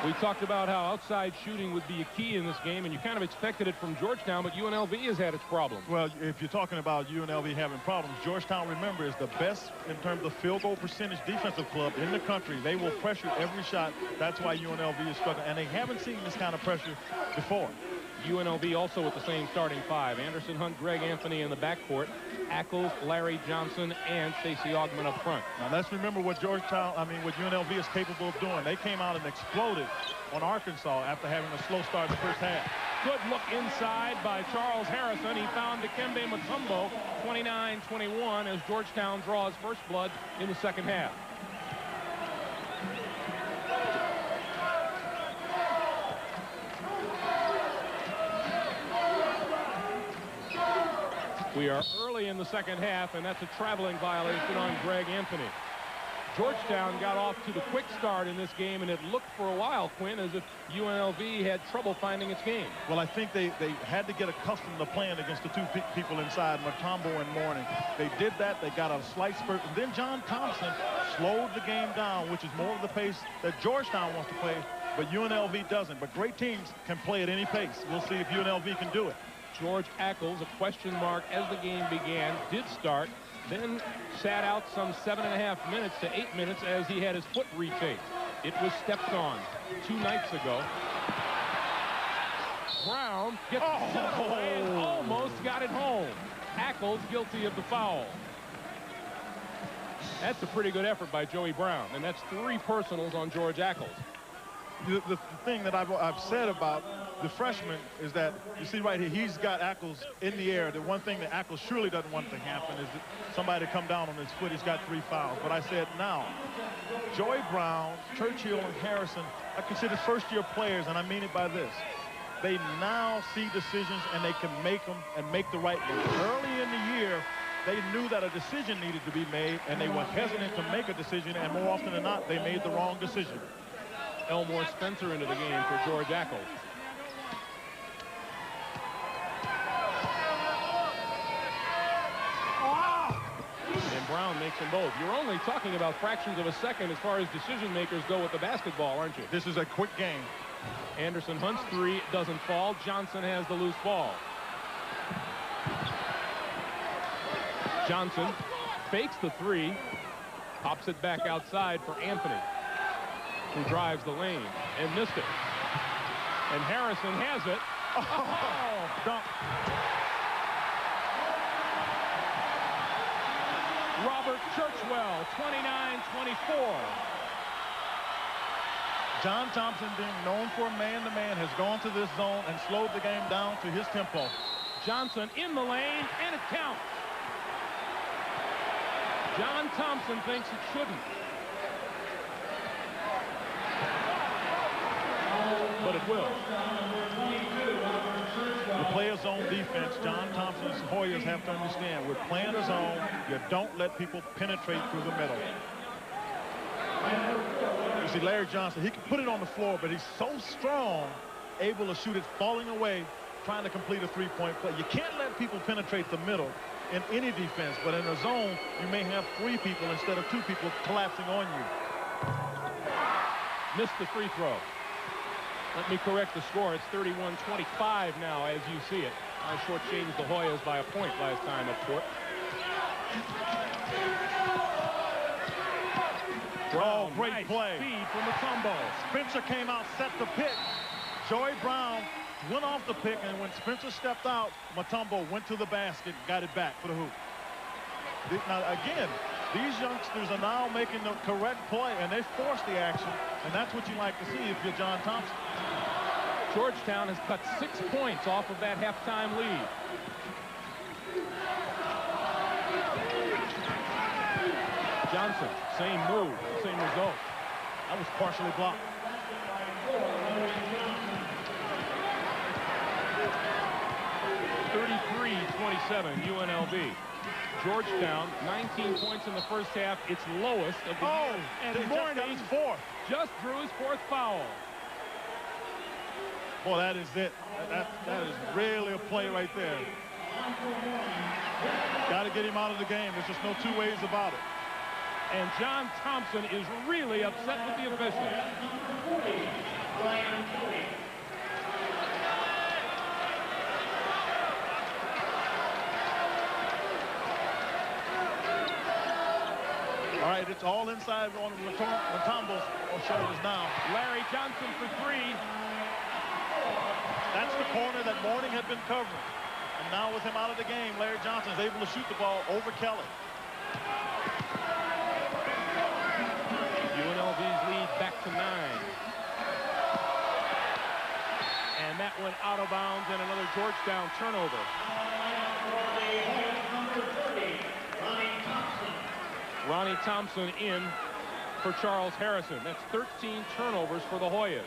We talked about how outside shooting would be a key in this game, and you kind of expected it from Georgetown, but UNLV has had its problems. Well, if you're talking about UNLV having problems, Georgetown, remember, is the best in terms of field goal percentage defensive club in the country. They will pressure every shot. That's why UNLV is struggling, and they haven't seen this kind of pressure before. UNLV also with the same starting 5. Anderson, Hunt, Greg Anthony in the backcourt. Ackles, Larry Johnson, and Stacey Augmon up front. Now let's remember what what UNLV is capable of doing. They came out and exploded on Arkansas after having a slow start in the first half. Good look inside by Charles Harrison. He found Dikembe Mutombo, 29-21, as Georgetown draws first blood in the second half. We are early in the second half, and that's a traveling violation on Greg Anthony. Georgetown got off to the quick start in this game, and it looked for a while, Quinn, as if UNLV had trouble finding its game. Well, I think they had to get accustomed to playing against the 2 people inside, Mutombo and Mourning. They did that. They got a slight spurt. And then John Thompson slowed the game down, which is more of the pace that Georgetown wants to play, but UNLV doesn't. But great teams can play at any pace. We'll see if UNLV can do it. George Ackles, a question mark as the game began, did start, then sat out some 7.5 minutes to 8 minutes as he had his foot retaped. It was stepped on 2 nights ago. Brown gets and almost got it home. Ackles guilty of the foul. That's a pretty good effort by Joey Brown, and that's 3 personals on George Ackles. The thing that I've said about the freshman is that, you see right here, he's got Ackles in the air. The one thing that Ackles surely doesn't want to happen is that somebody to come down on his foot. He's got 3 fouls. But I said, now, Joey Brown, Churchill, and Harrison are considered first-year players, and I mean it by this. They now see decisions, and they can make them and make the right ones. Early in the year, they knew that a decision needed to be made, and they were hesitant to make a decision, and more often than not, they made the wrong decision. Elmore Spencer into the game for George Ackles. And Brown makes them both. You're only talking about fractions of a second as far as decision makers go with the basketball, aren't you? This is a quick game. Anderson Hunt's three doesn't fall. Johnson has the loose ball. Johnson fakes the three, pops it back outside for Anthony, who drives the lane and missed it. And Harrison has it. Oh, dunk. Robert Churchwell, 29-24. John Thompson, being known for man-to-man, has gone to this zone and slowed the game down to his tempo. Johnson in the lane, and it counts. John Thompson thinks it shouldn't. But it will. To play a zone defense, John Thompson's Hoyas have to understand, with playing a zone, you don't let people penetrate through the middle. You see, Larry Johnson, he can put it on the floor, but he's so strong, able to shoot it falling away, trying to complete a three-point play. You can't let people penetrate the middle in any defense, but in a zone, you may have three people instead of two people collapsing on you. Missed the free throw. Let me correct the score. It's 31-25 now as you see it. I shortchanged the Hoyas by a point last time up court. Oh, great nice play. Speed from Mutombo. Spencer came out, set the pick. Joey Brown went off the pick, and when Spencer stepped out, Mutombo went to the basket, got it back for the hoop. Now, again, these youngsters are now making the correct play, and they force the action, and that's what you like to see if you're John Thompson. Georgetown has cut 6 points off of that halftime lead. Johnson, same move, same result. That was partially blocked. UNLV. Georgetown, 19 points in the first half, its lowest of the year. And Mourning just drew his fourth foul. Boy, that is it. That is really a play right there. Got to get him out of the game. There's just no two ways about it. And John Thompson is really upset with the officials. All right, it's all inside on Mutombo's shoulders now. Larry Johnson for three. That's the corner that Mourning had been covering. And now with him out of the game, Larry Johnson is able to shoot the ball over Kelly. UNLV's lead back to 9. And that went out of bounds and another Georgetown turnover. Ronnie Thompson in for Charles Harrison. That's 13 turnovers for the Hoyas.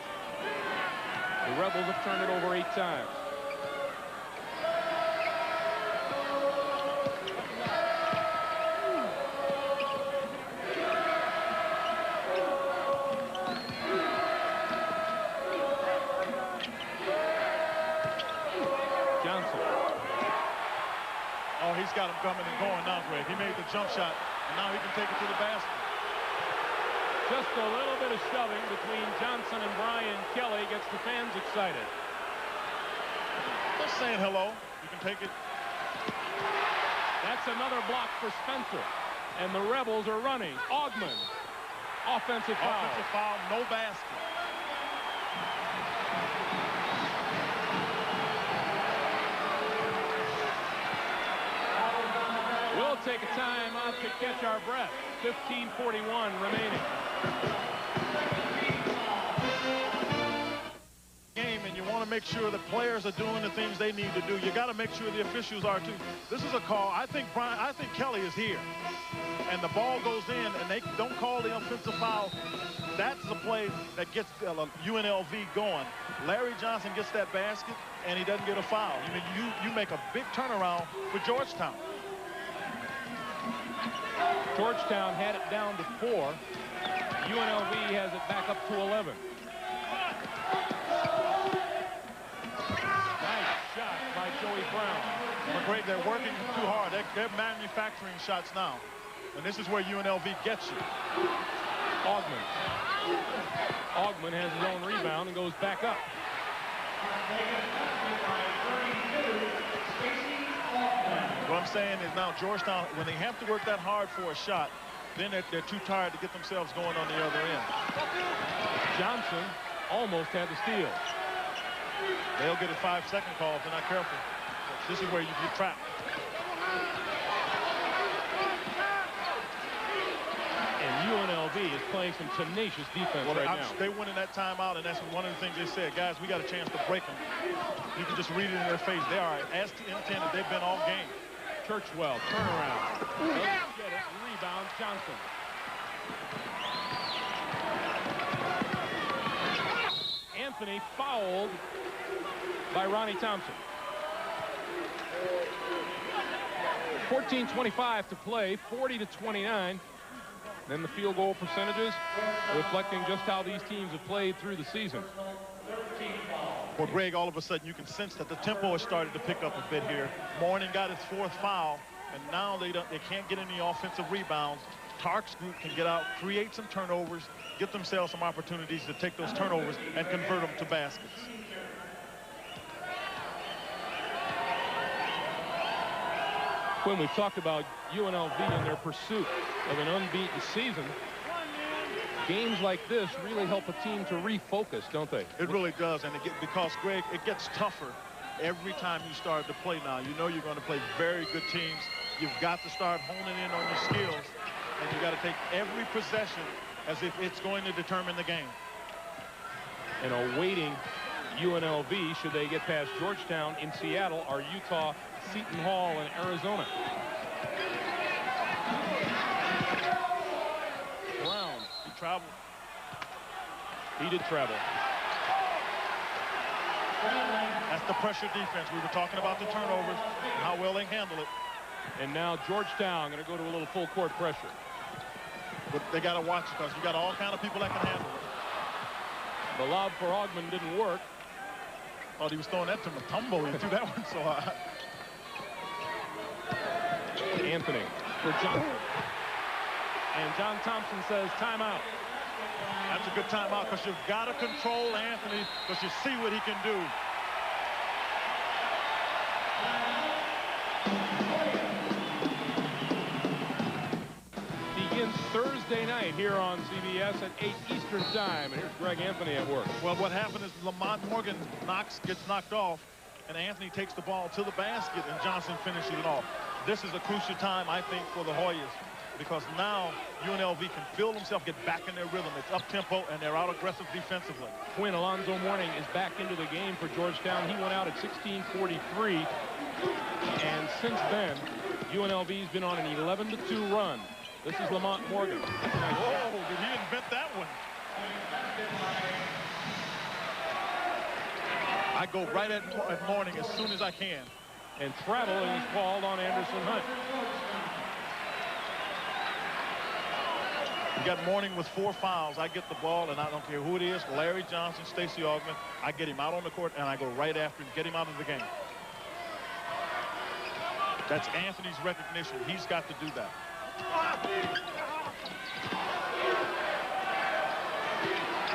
The Rebels have turned it over 8 times. Johnson. Oh, he's got him coming and going now, Greg. He made the jump shot, and now he can take it to the basket. Just a little bit of shoving between Johnson and Brian Kelly gets the fans excited. Just saying hello. You can take it. That's another block for Spencer. And the Rebels are running. Augman. Offensive foul. Offensive foul, no basket. We'll take a time out to catch our breath. 15:41 remaining. Game, and you want to make sure the players are doing the things they need to do. You got to make sure the officials are too. This is a call. I think Kelly is here, and the ball goes in, and they don't call the offensive foul. That's the play that gets UNLV going. Larry Johnson gets that basket, and he doesn't get a foul. I mean, you make a big turnaround for Georgetown. Georgetown had it down to 4. UNLV has it back up to 11. Nice shot by Joey Brown. McGregor, they're working too hard. They're manufacturing shots now. And this is where UNLV gets you. Augman. Augman has his own rebound and goes back up. What I'm saying is now Georgetown, when they have to work that hard for a shot, then they're too tired to get themselves going on the other end. Johnson almost had the steal. They'll get a 5-second call if they're not careful. This is where you get trapped. And UNLV is playing some tenacious defense right now. They went in that timeout, and that's one of the things they said. Guys, we got a chance to break them. You can just read it in their face. They are as intended. They've been all game. Churchwell, turnaround. Doesn't get it. Rebound, Johnson. Anthony fouled by Ronnie Thompson. 14:25 to play, 40-29. Then the field goal percentages reflecting just how these teams have played through the season. Well, Greg, all of a sudden you can sense that the tempo has started to pick up a bit here. Mourning got his 4th foul, and now they can't get any offensive rebounds. Tark's group can get out, create some turnovers, get themselves some opportunities to take those turnovers and convert them to baskets. When we've talked about UNLV and their pursuit of an unbeaten season, games like this really help a team to refocus, don't they? It really does, and because, Greg, it gets tougher every time you start to play now. You know you're going to play very good teams. You've got to start honing in on your skills, and you got to take every possession as if it's going to determine the game. And awaiting UNLV, should they get past Georgetown in Seattle, are Utah, Seton Hall, and Arizona. Brown, he traveled. He did travel. That's the pressure defense. We were talking about the turnovers and how well they handle it. And now Georgetown going to go to a little full court pressure. But they got to watch it because you got all kind of people that can handle it. The lob for Augman didn't work. Thought he was throwing that to Mutombo. He threw that one so high. Anthony for Johnson. And John Thompson says timeout. That's a good timeout because you've got to control Anthony because you see what he can do. Begins Thursday night here on CBS at 8 Eastern Time. And here's Greg Anthony at work. Well, what happened is Lamont Morgan gets knocked off, and Anthony takes the ball to the basket, and Johnson finishes it off. This is a crucial time, I think, for the Hoyas, because now UNLV can feel themselves get back in their rhythm. It's up-tempo, and they're out-aggressive defensively. Quinn Alonzo Mourning is back into the game for Georgetown. He went out at 16:43, and since then, UNLV's been on an 11-2 run. This is Lamont Morgan. Oh, did he invent that one? I go right at Mourning as soon as I can. And travel is called on Anderson Hunt. You got Mourning with 4 fouls. I get the ball, and I don't care who it is, Larry Johnson, Stacey Augman. I get him out on the court, and I go right after him, get him out of the game. That's Anthony's recognition. He's got to do that.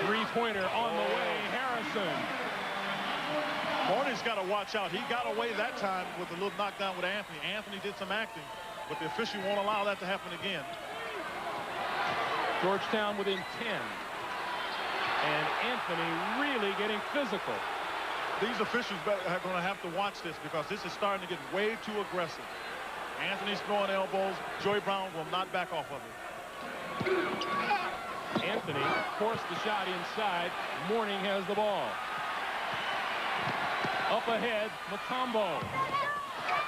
Three-pointer on the way, Harrison. Mourning's got to watch out. He got away that time with a little knockdown with Anthony. Anthony did some acting, but the official won't allow that to happen again. Georgetown within 10. And Anthony really getting physical. These officials are going to have to watch this because this is starting to get way too aggressive. Anthony's throwing elbows. Joey Brown will not back off of it. Anthony forced the shot inside. Mourning has the ball. Up ahead, Mutombo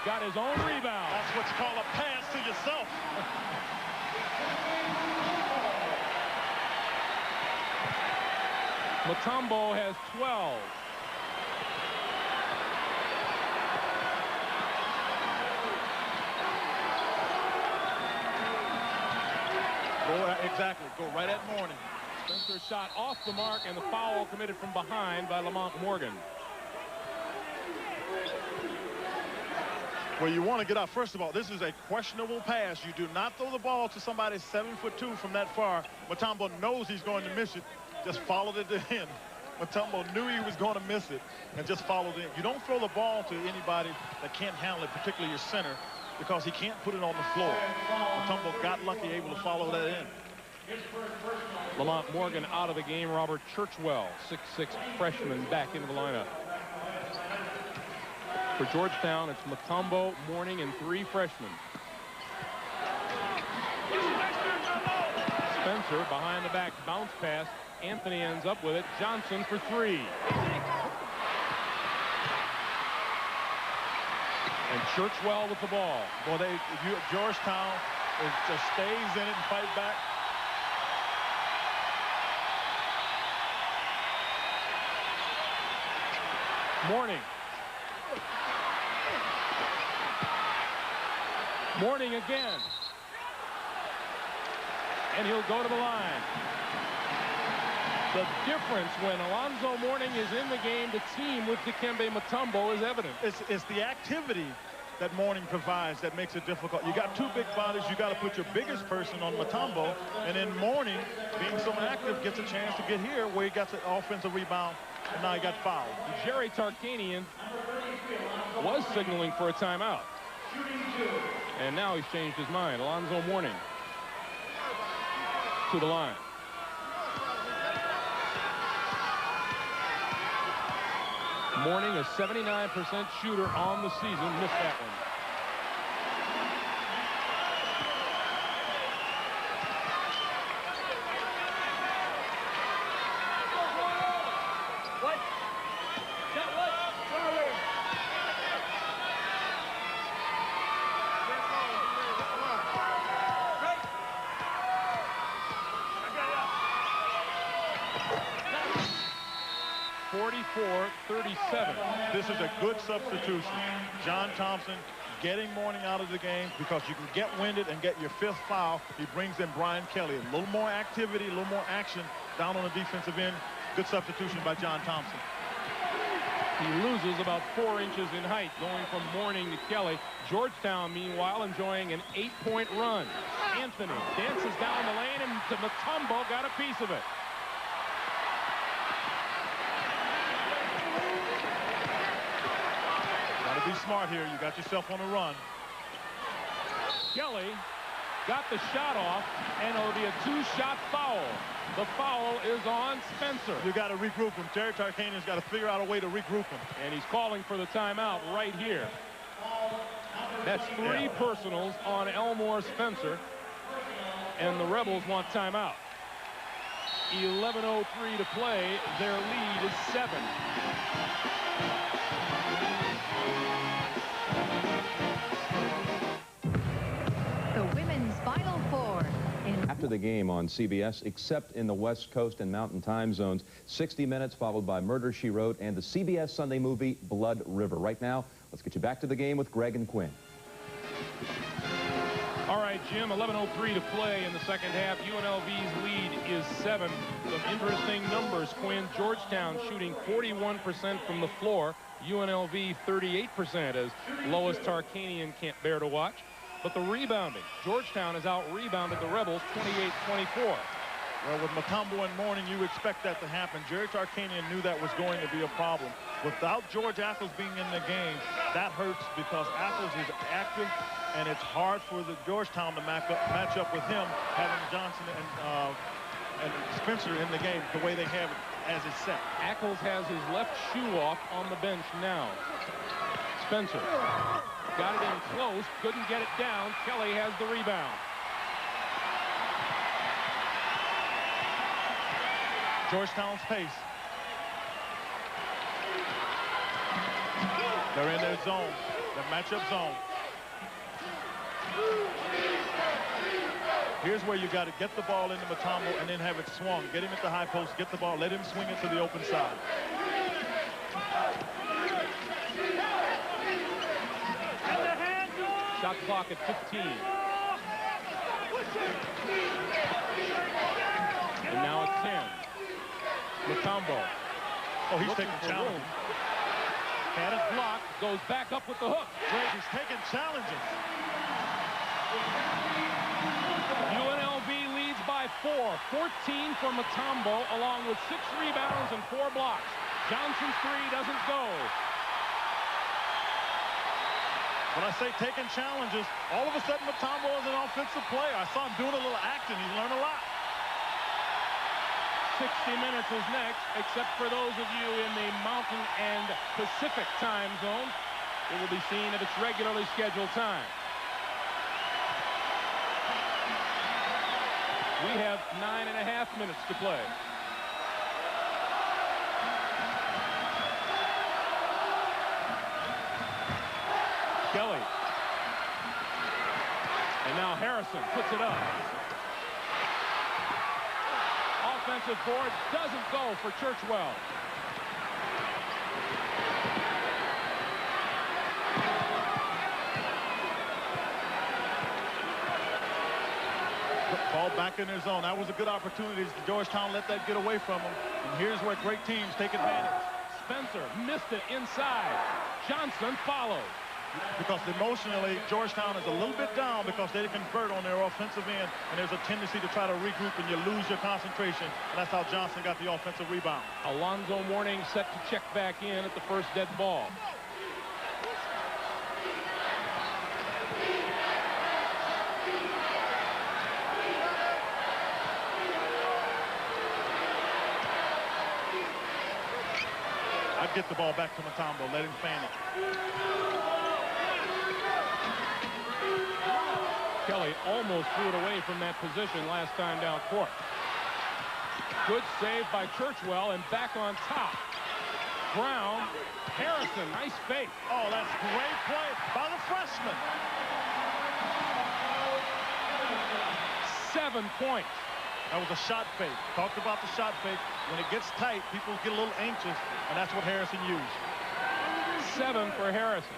got his own rebound. That's what you call a pass to yourself. Mutombo has 12. Exactly. Go right at Mourning. Spencer shot off the mark, and the foul committed from behind by Lamont Morgan. Well, you want to get out. First of all, this is a questionable pass. You do not throw the ball to somebody 7'2" from that far. Mutombo knows he's going to miss it. Just followed it to the end. Mutombo knew he was going to miss it and just followed it. You don't throw the ball to anybody that can't handle it, particularly your center, because he can't put it on the floor. Mutombo got lucky, able to follow that in. Lamont Morgan out of the game. Robert Churchwell, 6'6" freshman, back into the lineup. For Georgetown, it's Mutombo, Mourning, and 3 freshmen. Spencer behind the back bounce pass. Anthony ends up with it. Johnson for 3. And Churchwell with the ball. Well, Georgetown just stays in it and fight back. Mourning. Mourning again. And he'll go to the line. The difference when Alonzo Mourning is in the game to team with Dikembe Mutombo is evident. It's the activity that Mourning provides that makes it difficult. You got 2 big bodies. You got to put your biggest person on Mutombo. And then Mourning, being so active, gets a chance to get here where he got the offensive rebound. And now he got fouled. Jerry Tarkanian was signaling for a timeout. And now he's changed his mind. Alonzo Mourning to the line. Mourning, a 79% shooter on the season, missed that one. This is a good substitution. John Thompson getting Mourning out of the game because you can get winded and get your 5th foul. He brings in Brian Kelly. A little more activity, a little more action down on the defensive end. Good substitution by John Thompson. He loses about 4 inches in height going from Mourning to Kelly. Georgetown, meanwhile, enjoying an 8-point run. Anthony dances down the lane, and Mutombo got a piece of it. Be smart here. You got yourself on a run. Kelly got the shot off, and it'll be a 2-shot foul. The foul is on Spencer. You got to regroup him. Jerry Tarkanian's got to figure out a way to regroup him. And he's calling for the timeout right here. That's 3 personals on Elmore Spencer, and the Rebels want timeout. 11:03 to play. Their lead is 7. After the game on CBS, except in the West Coast and Mountain time zones, 60 Minutes followed by Murder, She Wrote and the CBS Sunday movie Blood River. Right now, let's get you back to the game with Greg and Quinn. All right, Jim, 11:03 to play in the second half. UNLV's lead is 7. Some interesting numbers, Quinn. Georgetown shooting 41% from the floor. UNLV 38%, as Lois Tarkanian can't bear to watch. But the rebounding, Georgetown has out-rebounded the Rebels 28-24. Well, with Mutombo and Mourning, you expect that to happen. Jerry Tarkanian knew that was going to be a problem. Without George Ackles being in the game, that hurts because Ackles is active, and it's hard for the Georgetown to match up with him, having Johnson and Spencer in the game the way they have it as it's set. Ackles has his left shoe off on the bench now. Spencer got it in close, couldn't get it down. Kelly has the rebound. Georgetown's pace. They're in their zone, the matchup zone. Here's where you got to get the ball into Mutombo and then have it swung. Get him at the high post, get the ball, let him swing it to the open side. Shot clock at 15. in. Mutombo. Oh, he's taking challenges. Had it blocked. Goes back up with the hook. Greg is taking challenges. UNLV leads by 4. 14 for Mutombo, along with 6 rebounds and 4 blocks. Johnson's three doesn't go. When I say taking challenges, all of a sudden Mutombo is an offensive player. I saw him doing a little acting. He's learned a lot. 60 minutes is next, except for those of you in the Mountain and Pacific time zone. It will be seen at its regularly scheduled time. We have 9.5 minutes to play. Kelly. And now Harrison puts it up. Offensive board doesn't go for Churchwell. Ball back in their zone. That was a good opportunity. Georgetown let that get away from them. And here's where great teams take advantage. Spencer missed it inside. Johnson follows. Because emotionally, Georgetown is a little bit down because they didn't convert on their offensive end, and there's a tendency to try to regroup and you lose your concentration. And that's how Johnson got the offensive rebound. Alonzo Mourning set to check back in at the first dead ball. I'd get the ball back to Mutombo. Let him fan it. Kelly almost threw it away from that position last time down court. Good save by Churchwell, and back on top. Brown, Harrison, nice fake. Oh, that's great play by the freshman. 7 points. That was a shot fake. Talked about the shot fake. When it gets tight, people get a little anxious, and that's what Harrison used. 7 for Harrison.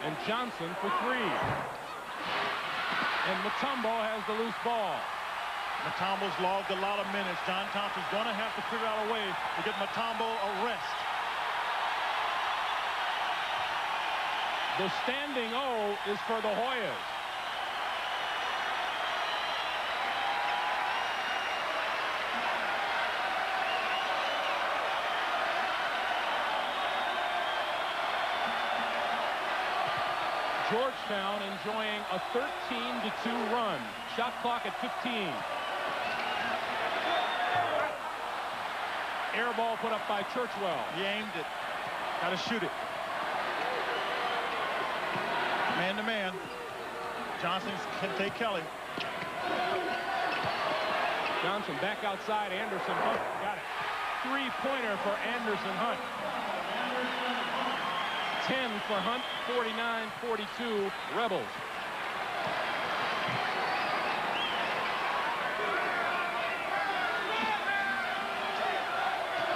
And Johnson for 3. And Mutombo has the loose ball. Mutombo's logged a lot of minutes. John Thompson's going to have to figure out a way to get Mutombo a rest. The standing O is for the Hoyas. Georgetown enjoying a 13-2 run. Shot clock at 15. Air ball put up by Churchwell. He aimed it. Got to shoot it. Man to man. Johnson can take Kelly. Johnson back outside. Anderson Hunt got it. 3-pointer for Anderson Hunt. 10 for Hunt, 49-42 Rebels.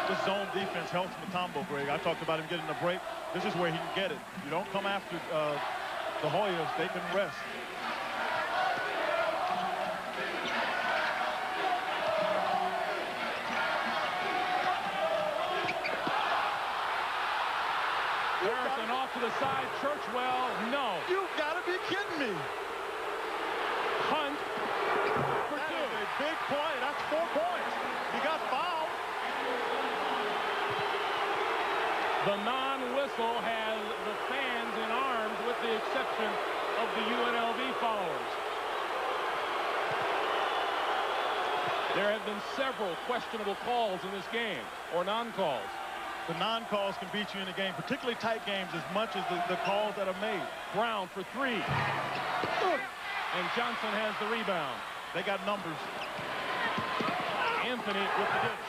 The zone defense helps Mutombo, Greg. I talked about him getting a break. This is where he can get it. You don't come after the Hoyas. They can rest. Harrison off to the side. Churchwell, no. You've got to be kidding me. Hunt for 2. That is a big play. That's 4 points. He got fouled. The non-whistle has the fans in arms with the exception of the UNLV followers. There have been several questionable calls in this game, or non-calls. The non-calls can beat you in a game, particularly tight games, as much as the calls that are made. Brown for 3. And Johnson has the rebound. They got numbers. Anthony with the dish.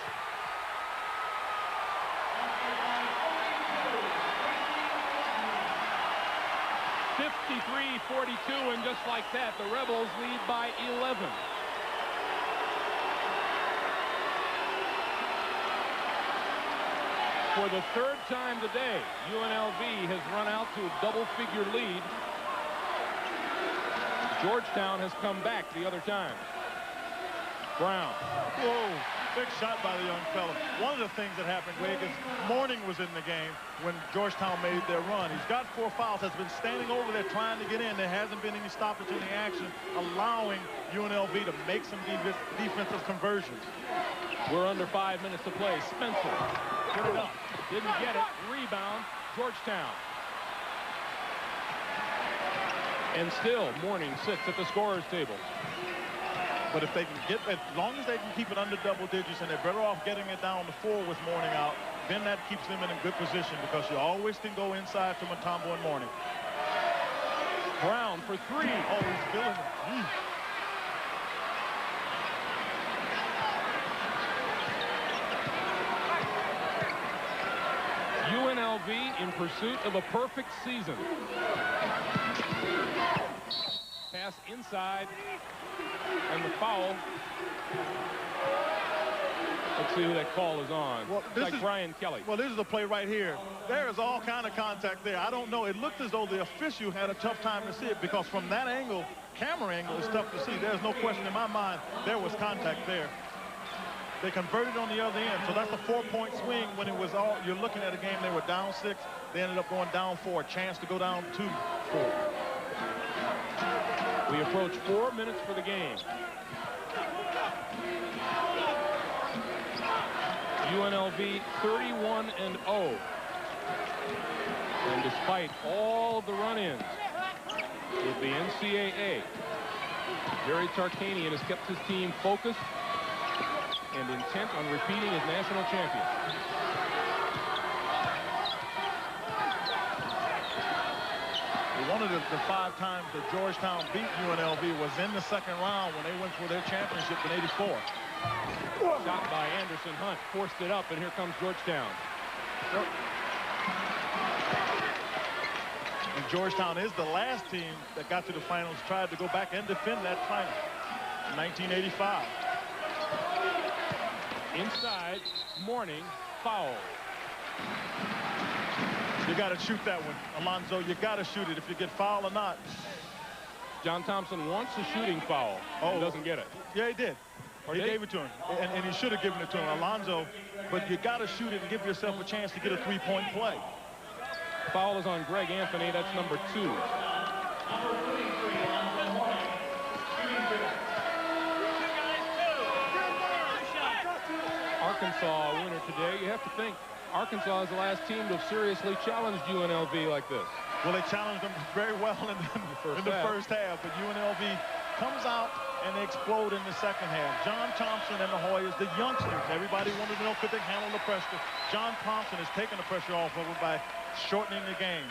(53-42), and just like that, the Rebels lead by 11. For the third time today, UNLV has run out to a double-figure lead. Georgetown has come back the other time. Brown. Whoa, big shot by the young fella. One of the things that happened, Greg, is Mourning was in the game when Georgetown made their run. He's got 4 fouls, has been standing over there trying to get in. There hasn't been any stoppage in the action, allowing UNLV to make some defensive conversions. We're under 5 minutes to play. Spencer put it up. Didn't get it. Rebound, Georgetown. And still, Mourning sits at the scorer's table. But if they can get, as long as they can keep it under double digits, and they're better off getting it down to 4 with Mourning out, then that keeps them in a good position, because you always can go inside to Mutombo and Mourning. Brown for 3. Oh, he's feeling it. UNLV in pursuit of a perfect season. Pass inside, and the foul. Let's see who that call is on. Well, it's like Brian Kelly. Well, this is the play right here. There is all kind of contact there. I don't know. It looked as though the official had a tough time to see it, because from that angle, camera angle, is tough to see. There's no question in my mind there was contact there. They converted on the other end, so that's a 4-point swing. When it was all, you're looking at a game, they were down 6. They ended up going down 4. A chance to go down 2-4. We approach 4 minutes for the game. UNLV 31-0. And despite all the run-ins with the NCAA, Jerry Tarkanian has kept his team focused and intent on repeating as national champion. One of the 5 times that Georgetown beat UNLV was in the second round when they went for their championship in '84. Shot by Anderson Hunt, forced it up, and here comes Georgetown. And Georgetown is the last team that got to the finals, tried to go back and defend that final in 1985. Inside, Mourning, foul. You got to shoot that one, Alonzo. You got to shoot it if you get fouled or not. John Thompson wants a shooting foul. Oh, he doesn't get it. Yeah, he did. He gave it to him, and he should have given it to him, Alonzo. But you got to shoot it and give yourself a chance to get a 3-point play. Foul is on Greg Anthony. That's number 2. Arkansas winner today. You have to think Arkansas is the last team to have seriously challenged UNLV like this. Well, they challenged them very well in the first half, but UNLV comes out and they explode in the second half. John Thompson and the Hoyas, the youngsters, everybody wanted to know, could they handle the pressure? John Thompson has taken the pressure off of them by shortening the game.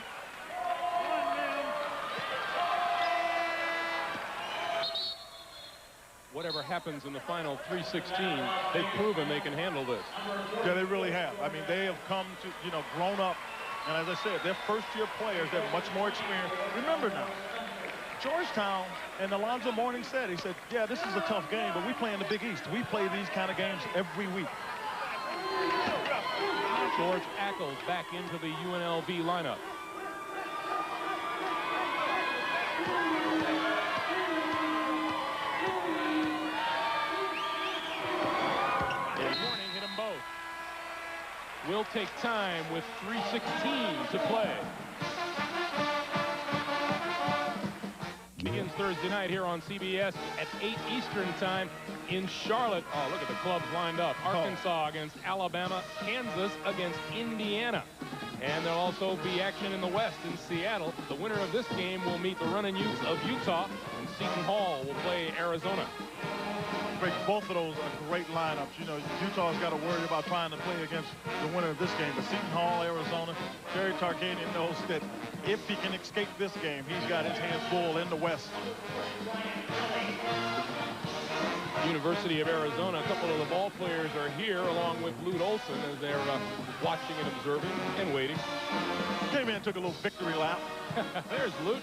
Whatever happens in the final 3:16, they've proven they can handle this. Yeah, they really have. I mean, they have come to, grown up. And as I said, they're first-year players. They're much more experienced. Remember now, Georgetown, and Alonzo Mourning said, he said, yeah, this is a tough game, but we play in the Big East. We play these kind of games every week. George Ackles back into the UNLV lineup. Will take time with 3:16 to play. Begins Thursday night here on CBS at 8 Eastern time in Charlotte. Oh, look at the clubs lined up. Arkansas against Alabama, Kansas against Indiana. And there'll also be action in the West in Seattle. The winner of this game will meet the Runnin' Utes of Utah, and Seton Hall will play Arizona. Both of those are great lineups. Utah's got to worry about trying to play against the winner of this game. But Seton Hall, Arizona, Jerry Tarkanian knows that if he can escape this game, he's got his hands full in the West. University of Arizona, a couple of the ball players are here along with Lute Olson as they're watching and observing and waiting. Came in and took a little victory lap. There's Lute.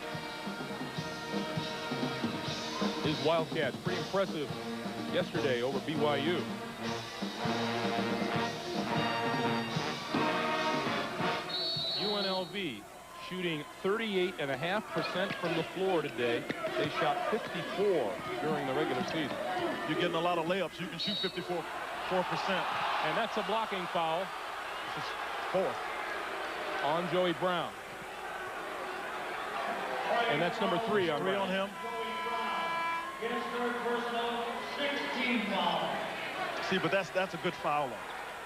His Wildcats, pretty impressive yesterday over BYU. 38.5% from the floor today. They shot 54 during the regular season. You're getting a lot of layups. You can shoot 54%. And that's a blocking foul. This is fourth. On Joey Brown. And that's number 3 on Brown. On him. See, but that's a good foul,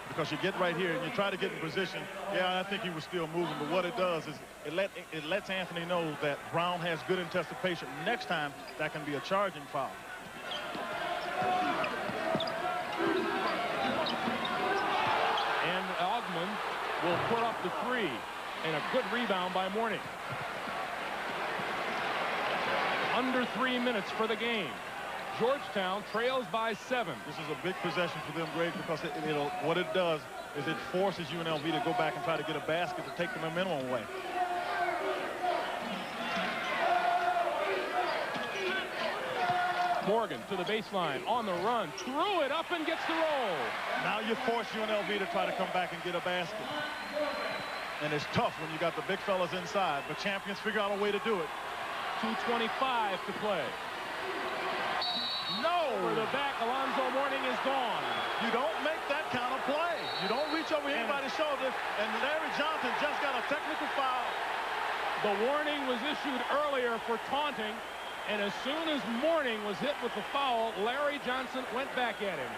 because you get right here and you try to get in position. Yeah, I think he was still moving, but what it does is it lets Anthony know that Brown has good anticipation. Next time, that can be a charging foul. And Ogman will put up the 3, and a good rebound by Mourning. Under 3 minutes for the game. Georgetown trails by 7. This is a big possession for them, Greg, because what it does is it forces UNLV to go back and try to get a basket to take the momentum away. Morgan to the baseline, on the run, threw it up and gets the roll. Now you force UNLV to try to come back and get a basket. And it's tough when you got the big fellas inside, but champions figure out a way to do it. 2:25 to play. No! For the back, Alonzo Mourning is gone. You don't make that kind of play. You don't reach over anybody's shoulder, and Larry Johnson just got a technical foul. The warning was issued earlier for taunting, and as soon as Mourning was hit with the foul, Larry Johnson went back at him.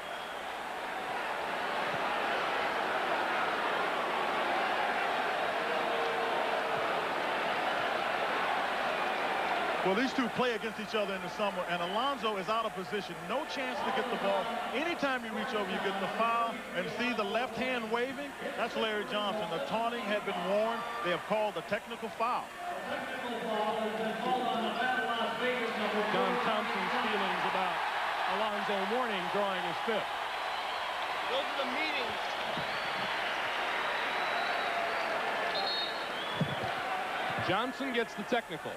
Well, these two play against each other in the summer, and Alonzo is out of position. No chance to get the ball. Anytime you reach over, you get the foul, and see the left hand waving? That's Larry Johnson. The taunting had been warned. They have called a technical foul. John Thompson's feelings about Alonzo Mourning drawing his fifth. Those are the meetings. Johnson gets the technical.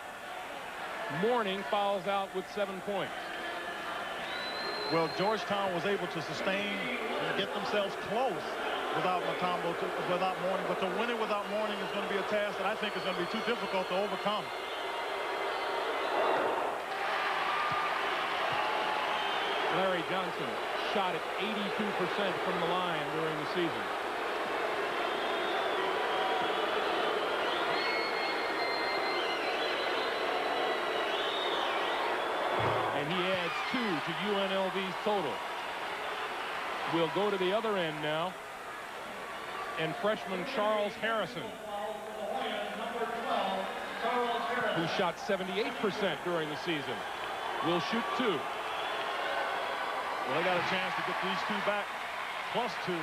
Mourning fouls out with 7 points. Well, Georgetown was able to sustain and get themselves close without Mutombo, without Mourning. But to win it without Mourning is going to be a task that I think is going to be too difficult to overcome. Larry Johnson shot at 82% from the line during the season. And he adds 2 to UNLV's total. We'll go to the other end now. And freshman Charles Harrison, who shot 78% during the season, will shoot 2. Well, they got a chance to get these two back, plus 2.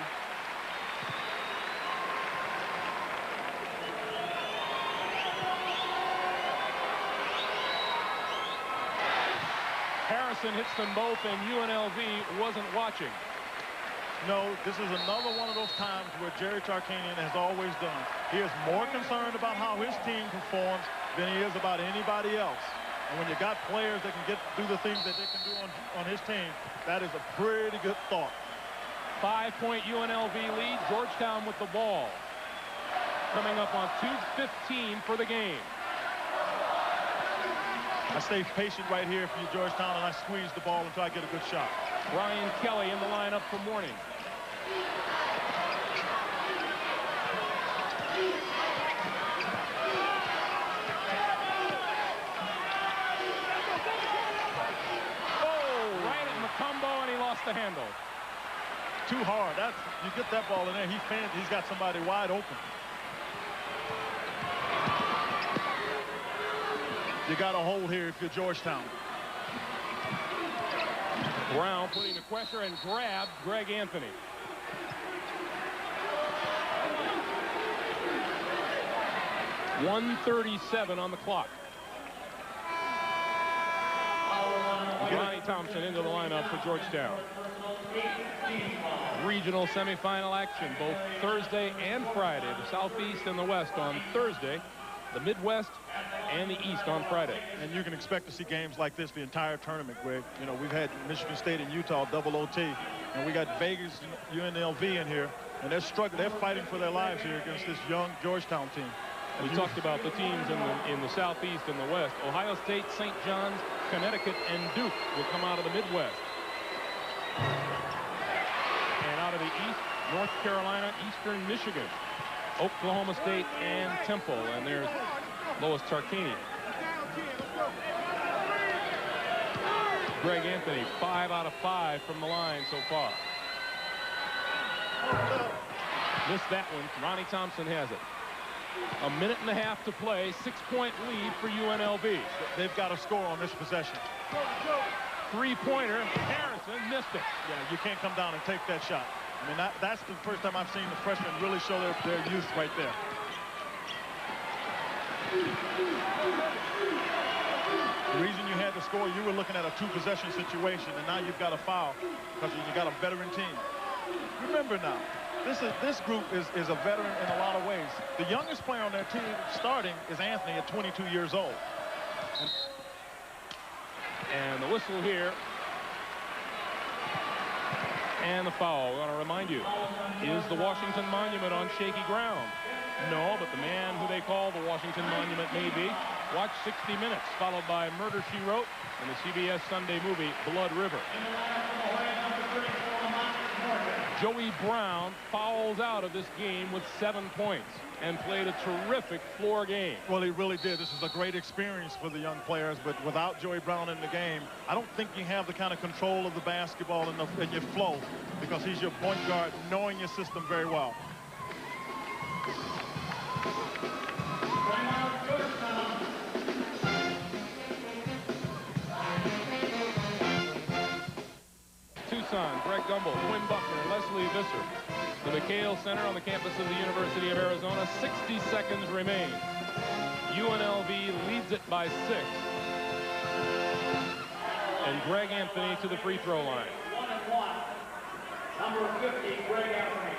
Harrison hits them both, and UNLV wasn't watching. No, this is another one of those times where Jerry Tarkanian has always done. He is more concerned about how his team performs than he is about anybody else. And when you got players that can do the things that they can do on his team, that is a pretty good thought. 5-point UNLV lead. Georgetown with the ball. Coming up on 2:15 for the game. I stay patient right here for you, Georgetown, and I squeeze the ball until I get a good shot. Ryan Kelly in the lineup for Mourning. Oh, right at Mutombo, and he lost the handle. Too hard. You get that ball in there, he's got somebody wide open. You got a hold here if you're Georgetown. Brown putting the pressure and grabbed Greg Anthony. .137 on the clock. Ronnie Thompson into the lineup for Georgetown. Regional semifinal action both Thursday and Friday. The Southeast and the West on Thursday. The Midwest and the East on Friday. And you can expect to see games like this the entire tournament, Greg. You know, we've had Michigan State and Utah double OT, and we got Vegas and UNLV in here, and they're struggling. They're fighting for their lives here against this young Georgetown team. We talked about the teams in the Southeast and the West. Ohio State, St. John's, Connecticut, and Duke will come out of the Midwest. And out of the East, North Carolina, Eastern Michigan, Oklahoma State, and Temple. And there's Lois Tarkanian. Greg Anthony, 5 out of 5 from the line so far. Missed that one. Ronnie Thompson has it. A minute and a half to play. 6-point lead for UNLV. They've got to score on this possession. Three-pointer. Harrison missed it. Yeah, you can't come down and take that shot. I mean, that's the first time I've seen the freshmen really show their youth right there. The reason you had to score, you were looking at a 2-possession situation, and now you've got a foul because you got a veteran team. Remember now, this group is a veteran in a lot of ways. The youngest player on their team starting is Anthony at 22 years old. And the whistle here. And the foul, I want to remind you, is the Washington Monument on shaky ground? No, but the man who they call the Washington Monument may be. Watch 60 Minutes, followed by Murder, She Wrote, and the CBS Sunday movie, Blood River. Joey Brown fouls out of this game with 7 points and played a terrific floor game. Well, he really did. This is a great experience for the young players, but without Joey Brown in the game, I don't think you have the kind of control of the basketball and your flow, because he's your point guard, knowing your system very well. Tucson, Greg Gumbel, Quinn Buckner, and Leslie Visser. The McHale Center on the campus of the University of Arizona. 60 seconds remain. UNLV leads it by 6. And Greg Anthony to the free throw line. 1-1. Number 50, Greg Anthony.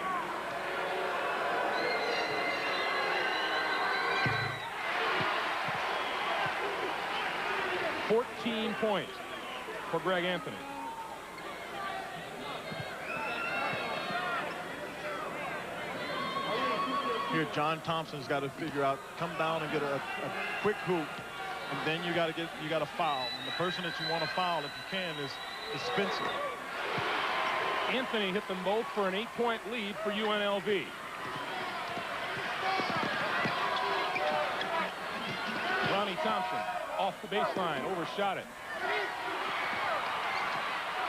$14 points for Greg Anthony. Here, John Thompson's got to figure out, come down and get a quick hoop, and then you got to foul. And the person that you want to foul, if you can, is Spencer. Anthony hit them both for an 8-point lead for UNLV. Ronnie Thompson off the baseline, overshot it.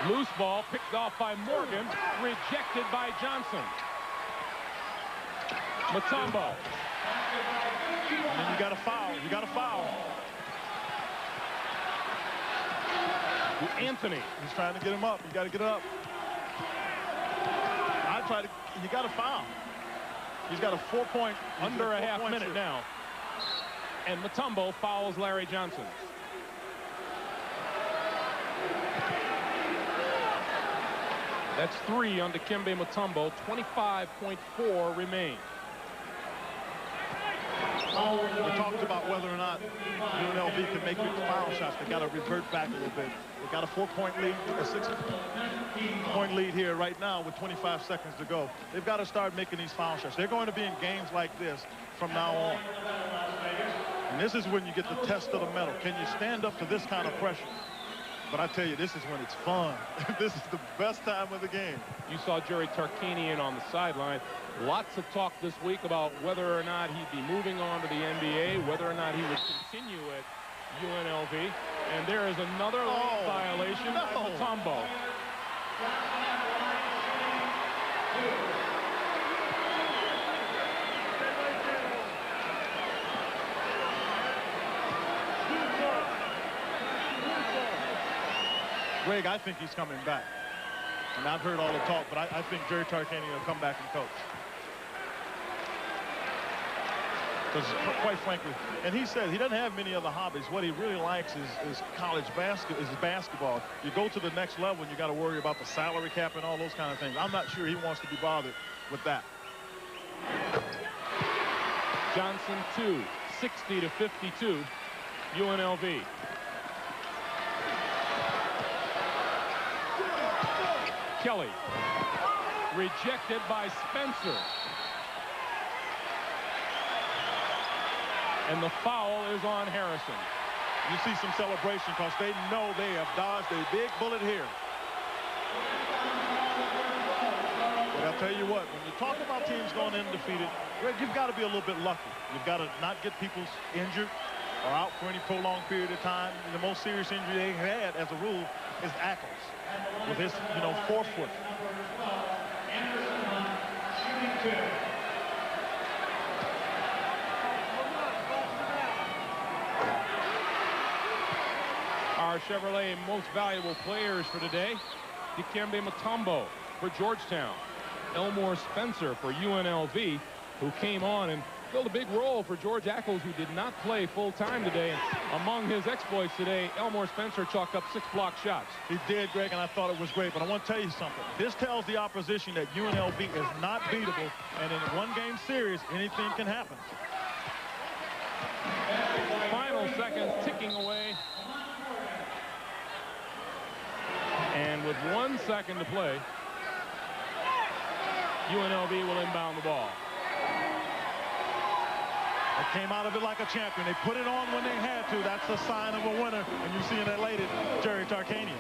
Loose ball picked off by Morgan, rejected by Johnson. Mutombo. And then you got to foul. You got to foul. Anthony. He's trying to get him up. You got to get it up. You got to foul. He's got a 4-point. Under a half minute now. And Mutombo fouls Larry Johnson. That's 3 on Dikembe Mutombo. 25.4 remain. We talked about whether or not UNLV can make good foul shots. They got to revert back a little bit. They got a 4-point lead, a 6-point lead here right now with 25 seconds to go. They've got to start making these foul shots. They're going to be in games like this from now on. And this is when you get the test of the metal. Can you stand up to this kind of pressure? But I tell you, this is when it's fun. This is the best time of the game. You saw Jerry Tarkanian on the sideline. Lots of talk this week about whether or not he'd be moving on to the NBA, whether or not he would continue at UNLV. And there is another violation by Mutombo. Greg, I think he's coming back. And I've heard all the talk, but I think Jerry Tarkanian will come back and coach. Because quite frankly, and he said he doesn't have many other hobbies. What he really likes is college basketball. You go to the next level and you got to worry about the salary cap and all those kind of things. I'm not sure he wants to be bothered with that. Johnson 2, 60-52, UNLV. Kelly, rejected by Spencer. and the foul is on Harrison. You see some celebration because they know they have dodged a big bullet here. But I'll tell you what, when you talk about teams going undefeated, Greg, you've got to be a little bit lucky. You've got to not get people injured or out for any prolonged period of time. The most serious injury they had, as a rule, is Ackles with his, forefoot. Our Chevrolet most valuable players for today: Dikembe Mutombo for Georgetown, Elmore Spencer for UNLV, who came on and filled a big role for George Ackles, who did not play full-time today. And among his exploits today, Elmore Spencer chalked up 6 block shots. He did, Greg, and I thought it was great. But I want to tell you something. This tells the opposition that UNLV is not beatable, and in a one-game series, anything can happen. Final seconds ticking away. And with 1 second to play, UNLV will inbound the ball. They came out of it like a champion. They put it on when they had to. That's the sign of a winner. And you see an elated Jerry Tarkanian.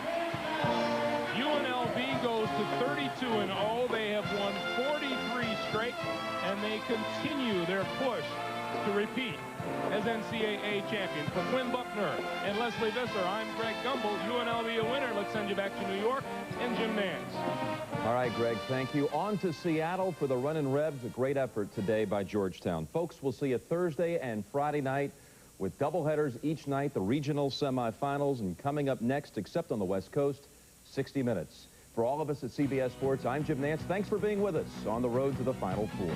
UNLV goes to 32-0. They have won 43 straight, and they continue their push to repeat as NCAA champions. For Quinn Buckner and Leslie Visser, I'm Greg Gumbel. UNLV a winner. Let's send you back to New York and Jim Nance. All right, Greg, thank you. On to Seattle for the Runnin' Rebs. A great effort today by Georgetown. Folks, we'll see you Thursday and Friday night with doubleheaders each night, the regional semifinals, and coming up next, except on the West Coast, 60 Minutes. For all of us at CBS Sports, I'm Jim Nance. Thanks for being with us on the road to the Final Four.